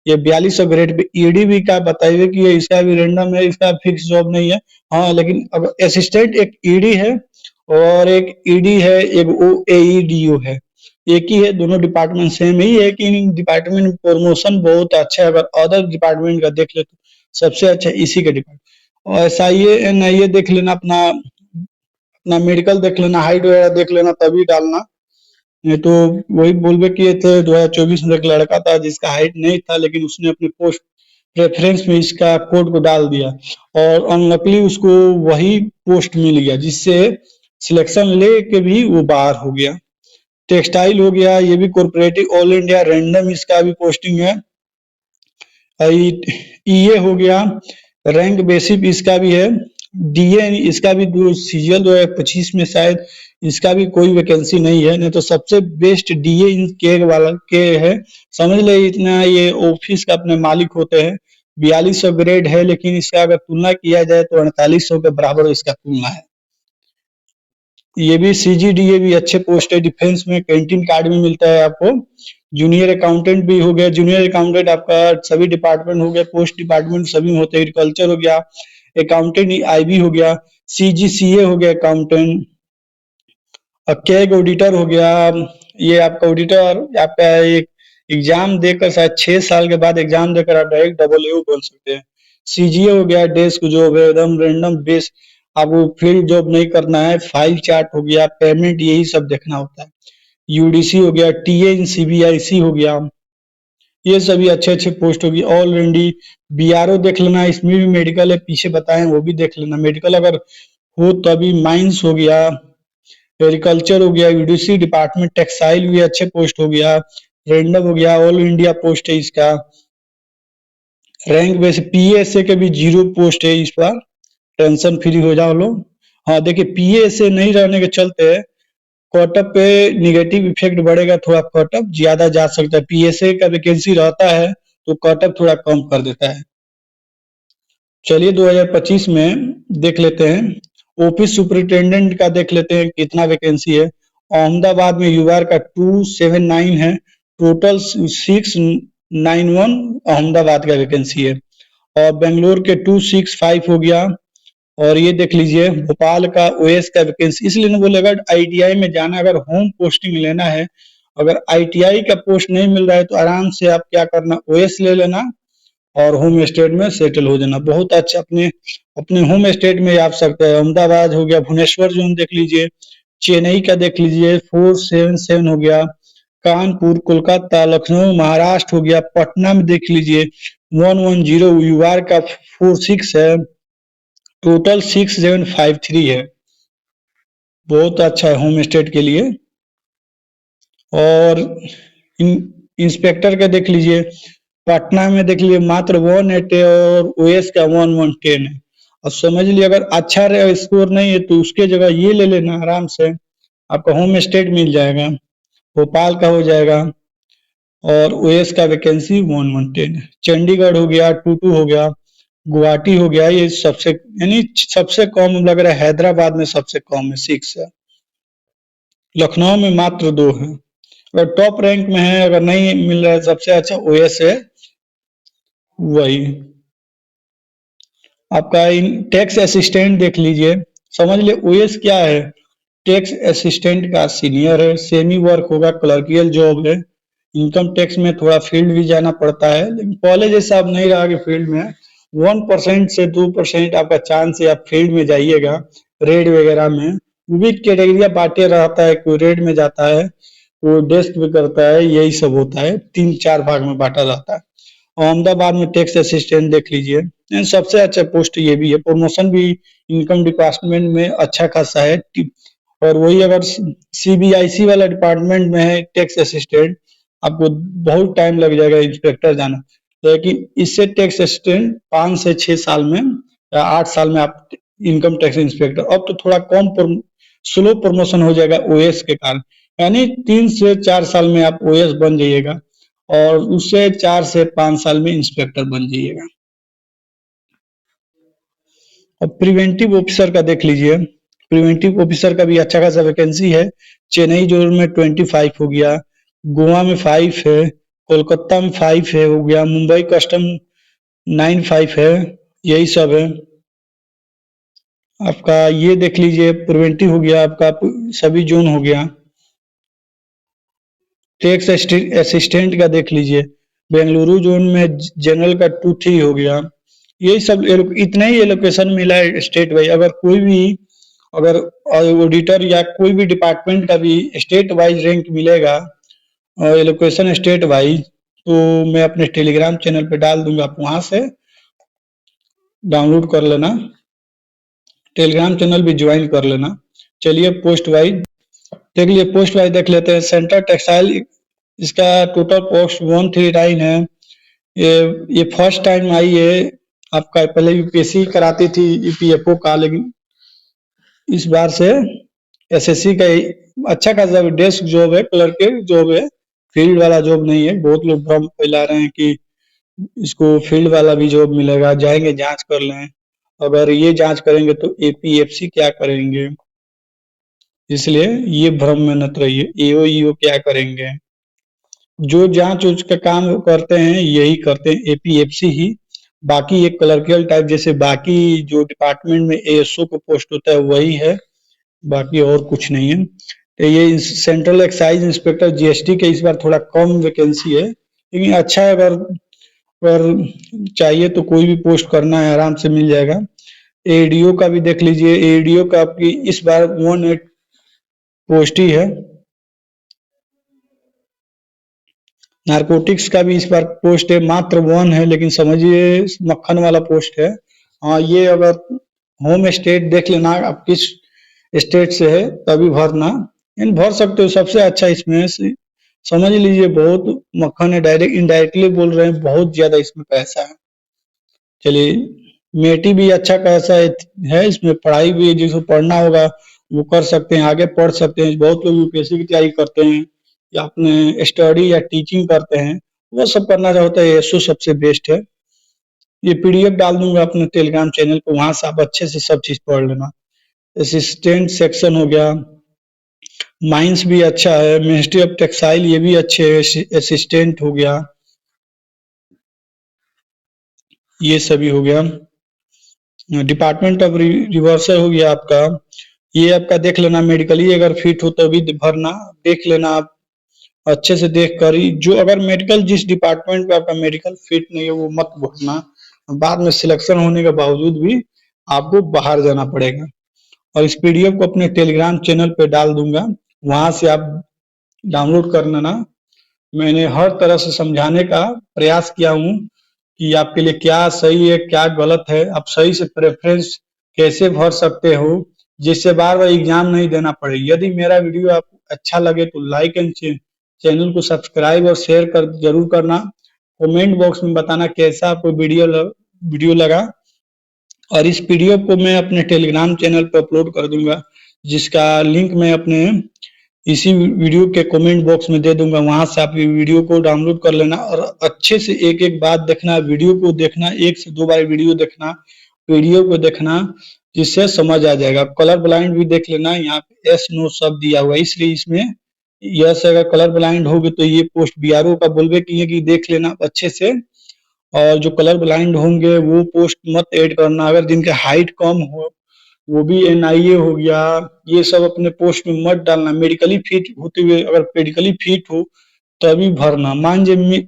ये 4200 ग्रेड पे EDB का बताइए कि ये इसका भी रैंडम है, इसका फिक्स जॉब नहीं है। हाँ लेकिन अब असिस्टेंट एक ED है और एक ED है, एक AEDO है, एक ही है, दोनों डिपार्टमेंट सेम ही है, कि डिपार्टमेंट में प्रमोशन बहुत अच्छा है। अगर अदर डिपार्टमेंट का देख ले तो सबसे अच्छा इसी का डिपार्टमेंट। और SIA NIA देख लेना, अपना अपना मेडिकल देख लेना, हाइट वगैरह देख लेना, तभी डालना, नहीं तो वही बोलबे किए थे। 2024 में एक लड़का था जिसका हाइट नहीं था, लेकिन उसने अपने पोस्ट प्रेफरेंस में इसका कोड को डाल दिया, और अनलकली उसको वही पोस्ट मिल गया, जिससे सिलेक्शन ले भी वो बाहर हो गया। टेक्सटाइल हो गया, ये भी कॉर्पोरेटिव ऑल इंडिया रैंडम, इसका भी पोस्टिंग है। EA हो गया, रैंक बेसिक इसका भी है। DA इसका भी CGL 2025 में शायद इसका भी कोई वैकेंसी नहीं है, नहीं तो सबसे बेस्ट DA इन के वाला के है, समझ ले, इतना ये ऑफिस का अपने मालिक होते हैं। 4200 ग्रेड है, लेकिन इसका अगर तुलना किया जाए तो 4800 के बराबर इसका तुलना है। ये भी CGDA भी अच्छे पोस्ट है, डिफेंस में कैंटीन कार्ड भी मिलता है आपको। जूनियर अकाउंटेंट भी हो गया, जूनियर अकाउंटेंट आपका सभी डिपार्टमेंट हो गया, पोस्ट डिपार्टमेंट सभी में होते हैं। एग्रीकल्चर हो गया, अकाउंटेंट IB हो गया, CGCA हो गया अकाउंटेंट, कैग ऑडिटर हो गया। ये आपका ऑडिटर, आपका एक एग्जाम देकर शायद 6 साल के बाद एग्जाम देकर आप डायरेक्ट AAU बन सकते हैं। CGA हो गया, डेस्क जॉब है, एकदम रैंडम बेस, आपको फील्ड जॉब नहीं करना है, फाइल चार्ट हो गया, पेमेंट, यही सब देखना होता है। यूडीसी हो गया, टीए इन सीबीआईसी हो गया, ये सभी अच्छे अच्छे पोस्ट होगी। ऑलरेडी बीआरओ देख लेना, इसमें भी मेडिकल है, पीछे बताएं वो भी देख लेना। मेडिकल अगर हो तो अभी माइंस हो गया, एग्रीकल्चर हो गया, यूडीसी डिपार्टमेंट टेक्सटाइल भी अच्छे पोस्ट हो गया, रैंडम हो गया, ऑल इंडिया पोस्ट है इसका। रैंक बेस पीएसए के भी 0 पोस्ट है इस बार, टेंशन फ्री हो जाओ लोग। हाँ देखिए, पीएसए नहीं रहने के चलते कटअप पे निगेटिव इफेक्ट बढ़ेगा, थोड़ा कटअप ज्यादा जा सकता है। पीएसए का वैकेंसी रहता है तो कटअप थोड़ा कम कर देता है। चलिए 2025 में देख लेते हैं। ऑफिस सुपरिटेंडेंट का देख लेते हैं कितना वैकेंसी है। अहमदाबाद में यूआर का 279 है, टोटल 691 अहमदाबाद का वैकेंसी है। और बेंगलोर के 265 हो गया। और ये देख लीजिए भोपाल का ओएस का वैकेंसी, इसलिए ना बोले अगर आईटीआई में जाना, अगर होम पोस्टिंग लेना है, अगर आईटीआई का पोस्ट नहीं मिल रहा है तो आराम से आप क्या करना, ओएस ले लेना और होम स्टेट में सेटल हो जाना। बहुत अच्छा, अपने अपने होम स्टेट में आप सकते हैं। अहमदाबाद हो गया, भुवनेश्वर जोन देख लीजिए, चेन्नई का देख लीजिए 477 हो गया, कानपुर, कोलकाता, लखनऊ, महाराष्ट्र हो गया, पटना में देख लीजिए 110, यूआर का 46 है, टोटल 6753 है। बहुत अच्छा है होम स्टेट के लिए। और इंस्पेक्टर का देख लीजिए, पटना में देख लीजिए मात्र 180 है और ओएस का 1110 है। और समझ लीजिए अगर अच्छा स्कोर नहीं है तो उसके जगह ये ले लेना, आराम से आपका होम स्टेट मिल जाएगा, भोपाल का हो जाएगा। और ओएस का वैकेंसी 1110 है। चंडीगढ़ हो गया 22 हो गया, गुवाहाटी हो गया, ये सबसे यानी सबसे कम लग रहा है, हैदराबाद में सबसे कम है 6 है, लखनऊ में मात्र 2 है। अगर टॉप रैंक में है, अगर नहीं मिल रहा है, सबसे अच्छा ओएस है वही। आपका टैक्स असिस्टेंट देख लीजिए, समझ लिए ओएस क्या है, टैक्स असिस्टेंट का सीनियर है, सेमी वर्क होगा, क्लर्कियल जॉब है। इनकम टैक्स में थोड़ा फील्ड भी जाना पड़ता है, लेकिन कॉलेज जैसा अब नहीं रहा कि फील्ड में 1% से 2% आपका चांस है आप फील्ड में जाइएगा। रेड वगैरह में वो भी कैटेगरिया बांटे रहता है, कोई रेड में जाता है, कोई डेस्क भी करता है, यही सब होता है, 3-4 भाग में बांटा जाता है। अहमदाबाद में टैक्स असिस्टेंट देख लीजिए, सबसे अच्छा पोस्ट ये भी है, प्रमोशन भी इनकम डिपार्टमेंट में अच्छा खासा है। और वही अगर सीबीआईसी वाला डिपार्टमेंट में है टैक्स असिस्टेंट, आपको बहुत टाइम लग जाएगा इंस्पेक्टर जाना, लेकिन इससे टैक्स असिस्टेंट 5 से 6 साल में या 8 साल में आप इनकम टैक्स इंस्पेक्टर, अब तो थोड़ा कम स्लो प्रमोशन हो जाएगा ओएस के कारण, यानी 3 से 4 साल में आप ओएस बन जाइएगा और उससे 4 से 5 साल में इंस्पेक्टर बन जाइएगा। अब प्रिवेंटिव ऑफिसर का देख लीजिए, प्रिवेंटिव ऑफिसर का भी अच्छा खासा वैकेंसी है। चेन्नई जोन में 25 हो गया, गोवा में 5 है, कोलकाता में 5 है हो गया, मुंबई कस्टम 95 है, यही सब है। आपका ये देख लीजिए प्रिवेंटिव हो गया, आपका सभी जोन हो गया। टैक्स असिस्टेंट का देख लीजिए, बेंगलुरु जोन में जनरल का 2-3 हो गया। यही सब इतना ही एलोकेशन मिला है स्टेट वाइज। अगर कोई भी अगर ऑडिटर या कोई भी डिपार्टमेंट का भी स्टेट वाइज रैंक मिलेगा, एलोकेशन स्टेट वाइज, तो मैं अपने टेलीग्राम चैनल पे डाल दूंगा, आप वहां से डाउनलोड कर लेना, टेलीग्राम चैनल भी ज्वाइन कर लेना। चलिए पोस्ट वाइज देख लिए, पोस्ट वाइज देख लेते हैं। सेंटर टेक्सटाइल, इसका टोटल पोस्ट 139 है। ये फर्स्ट टाइम आई है, आपका पहले यूपीएससी कराती थी ईपीएफओ का, लेकिन इस बार से एसएससी का अच्छा खासा डेस्क जॉब है, क्लर्क जॉब है, फील्ड वाला जॉब नहीं है। बहुत लोग भ्रम फैला रहे हैं कि इसको फील्ड वाला भी जॉब मिलेगा, जाएंगे जांच कर लें। अगर ये जांच करेंगे तो एपीएफसी क्या करेंगे, इसलिए ये भ्रम में मत रहिए। एओ ईओ क्या करेंगे, जो जांच उच का काम करते हैं यही करते हैं, एपीएफसी ही। बाकी एक क्लर्कियल टाइप जैसे बाकी जो डिपार्टमेंट में एएसओ को पोस्ट होता है वही है, बाकी और कुछ नहीं है। तो ये सेंट्रल एक्साइज इंस्पेक्टर जीएसटी के इस बार थोड़ा कम वैकेंसी है, लेकिन अच्छा है। अगर चाहिए तो कोई भी पोस्ट करना है आराम से मिल जाएगा। एडीओ का भी देख लीजिए, एडीओ का आपकी इस बार 18 पोस्ट ही है। नारकोटिक्स का भी इस बार पोस्ट है, मात्र 1 है, लेकिन समझिए मक्खन वाला पोस्ट है। हाँ, ये अगर होम स्टेट देख लेना आप किस स्टेट से है तभी भरना, यानी भर सकते हो। सबसे अच्छा इसमें समझ लीजिए बहुत मक्खन है, डायरेक्ट इनडायरेक्टली बोल रहे हैं, बहुत ज्यादा इसमें पैसा है। चलिए, मेटी भी अच्छा खासा है, इसमें पढ़ाई भी जिसको पढ़ना होगा वो कर सकते हैं, आगे पढ़ सकते हैं। बहुत लोग यूपीएससी की तैयारी करते हैं या अपने स्टडी या टीचिंग करते हैं, वो सब करना चाहते हैं, एसओ सबसे बेस्ट है। ये पीडीएफ डाल दूंगा अपने टेलीग्राम चैनल पे, वहां से आप अच्छे से सब चीज पढ़ लेना। असिस्टेंट सेक्शन हो गया, माइंस भी अच्छा है, मिनिस्ट्री ऑफ टेक्सटाइल ये भी अच्छे है, असिस्टेंट हो गया, ये सभी हो गया। डिपार्टमेंट ऑफ रिवर्सल हो गया आपका, ये आपका देख लेना, मेडिकली अगर फिट हो तभी भरना, देख लेना आप अच्छे से देख कर ही। जो अगर मेडिकल जिस डिपार्टमेंट में आपका मेडिकल फिट नहीं है वो मत भरना, बाद में सिलेक्शन होने के बावजूद भी आपको बाहर जाना पड़ेगा। और इस पीडीएफ को अपने टेलीग्राम चैनल पे डाल दूंगा, वहां से आप डाउनलोड कर लेना। मैंने हर तरह से समझाने का प्रयास किया हूँ कि आपके लिए क्या सही है क्या गलत है, आप सही से प्रेफरेंस कैसे भर सकते हो, जिससे बार बार एग्जाम नहीं देना पड़े। यदि मेरा वीडियो आपको अच्छा लगे तो लाइक एंड चैनल को सब्सक्राइब और शेयर कर जरूर करना। कमेंट बॉक्स में बताना कैसा आपको वीडियो लगा, और इस पीडीएफ को मैं अपने टेलीग्राम चैनल पर अपलोड कर दूंगा, जिसका लिंक मैं अपने इसी वीडियो के कमेंट बॉक्स में दे दूंगा। वहां से आप वीडियो को डाउनलोड कर लेना और अच्छे से एक एक बात देखना, वीडियो को देखना, 1 से 2 बार वीडियो देखना, वीडियो को देखना, जिससे समझ आ जाएगा। कलर ब्लाइंड भी देख लेना, यहाँ पे यस नो सब दिया हुआ है, इसलिए इसमें यस अगर कलर ब्लाइंड होगी तो ये पोस्ट बीआरओ का बोलबे की है कि देख लेना अच्छे से। और जो कलर ब्लाइंड होंगे वो पोस्ट मत ऐड करना, अगर जिनके हाइट कम हो वो भी एनआईए हो गया, ये सब अपने पोस्ट में मत डालना। मेडिकली फिट होते हुए अगर मेडिकली फिट हो तभी भरना। मान लीजिए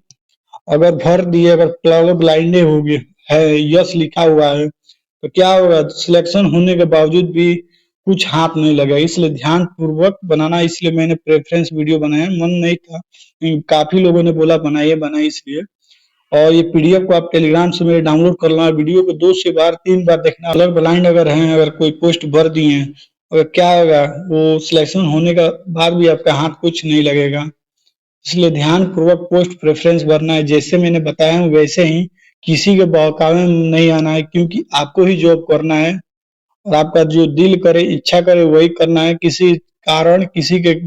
अगर भर दिए, अगर कलर ब्लाइंड हो गए है, यस लिखा हुआ है, तो क्या होगा, सिलेक्शन होने के बावजूद भी कुछ हाथ नहीं लगा। इसलिए ध्यान पूर्वक बनाना, इसलिए मैंने प्रेफरेंस वीडियो बनाया, मन नहीं था, काफी लोगों ने बोला बनाइए बनाइए, इसलिए। और ये पीडीएफ को आप टेलीग्राम से मेरे डाउनलोड कर लेना, वीडियो को 2 से 3 बार देखना। अलग ब्लाइंड अगर हैं, अगर कोई पोस्ट भर दिए हैं, अगर क्या होगा, वो सिलेक्शन होने का बाद भी आपका हाथ कुछ नहीं लगेगा। इसलिए ध्यान पूर्वक पोस्ट प्रेफरेंस भरना है, जैसे मैंने बताया हूँ वैसे ही, किसी के बहकावे में नहीं आना है, क्योंकि आपको ही जॉब करना है और आपका जो दिल करे इच्छा करे वही करना है। किसी कारण किसी के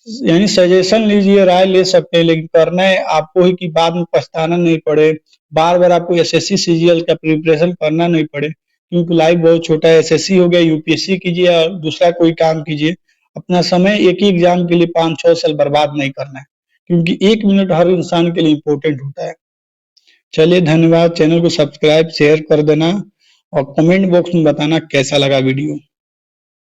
यानी सजेशन लीजिए, राय ले सकते हैं, लेकिन करना है आपको ही कि बाद में पछताना नहीं पड़े, बार बार आपको एसएससी सीजीएल का प्रिपरेशन करना नहीं पड़े, क्योंकि लाइफ बहुत छोटा है। एसएससी हो गया, यूपीएससी कीजिए या दूसरा कोई काम कीजिए, अपना समय एक ही एग्जाम के लिए 5-6 साल बर्बाद नहीं करना है, क्योंकि 1 मिनट हर इंसान के लिए इम्पोर्टेंट होता है। चलिए धन्यवाद, चैनल को सब्सक्राइब शेयर कर देना और कमेंट बॉक्स में बताना कैसा लगा वीडियो।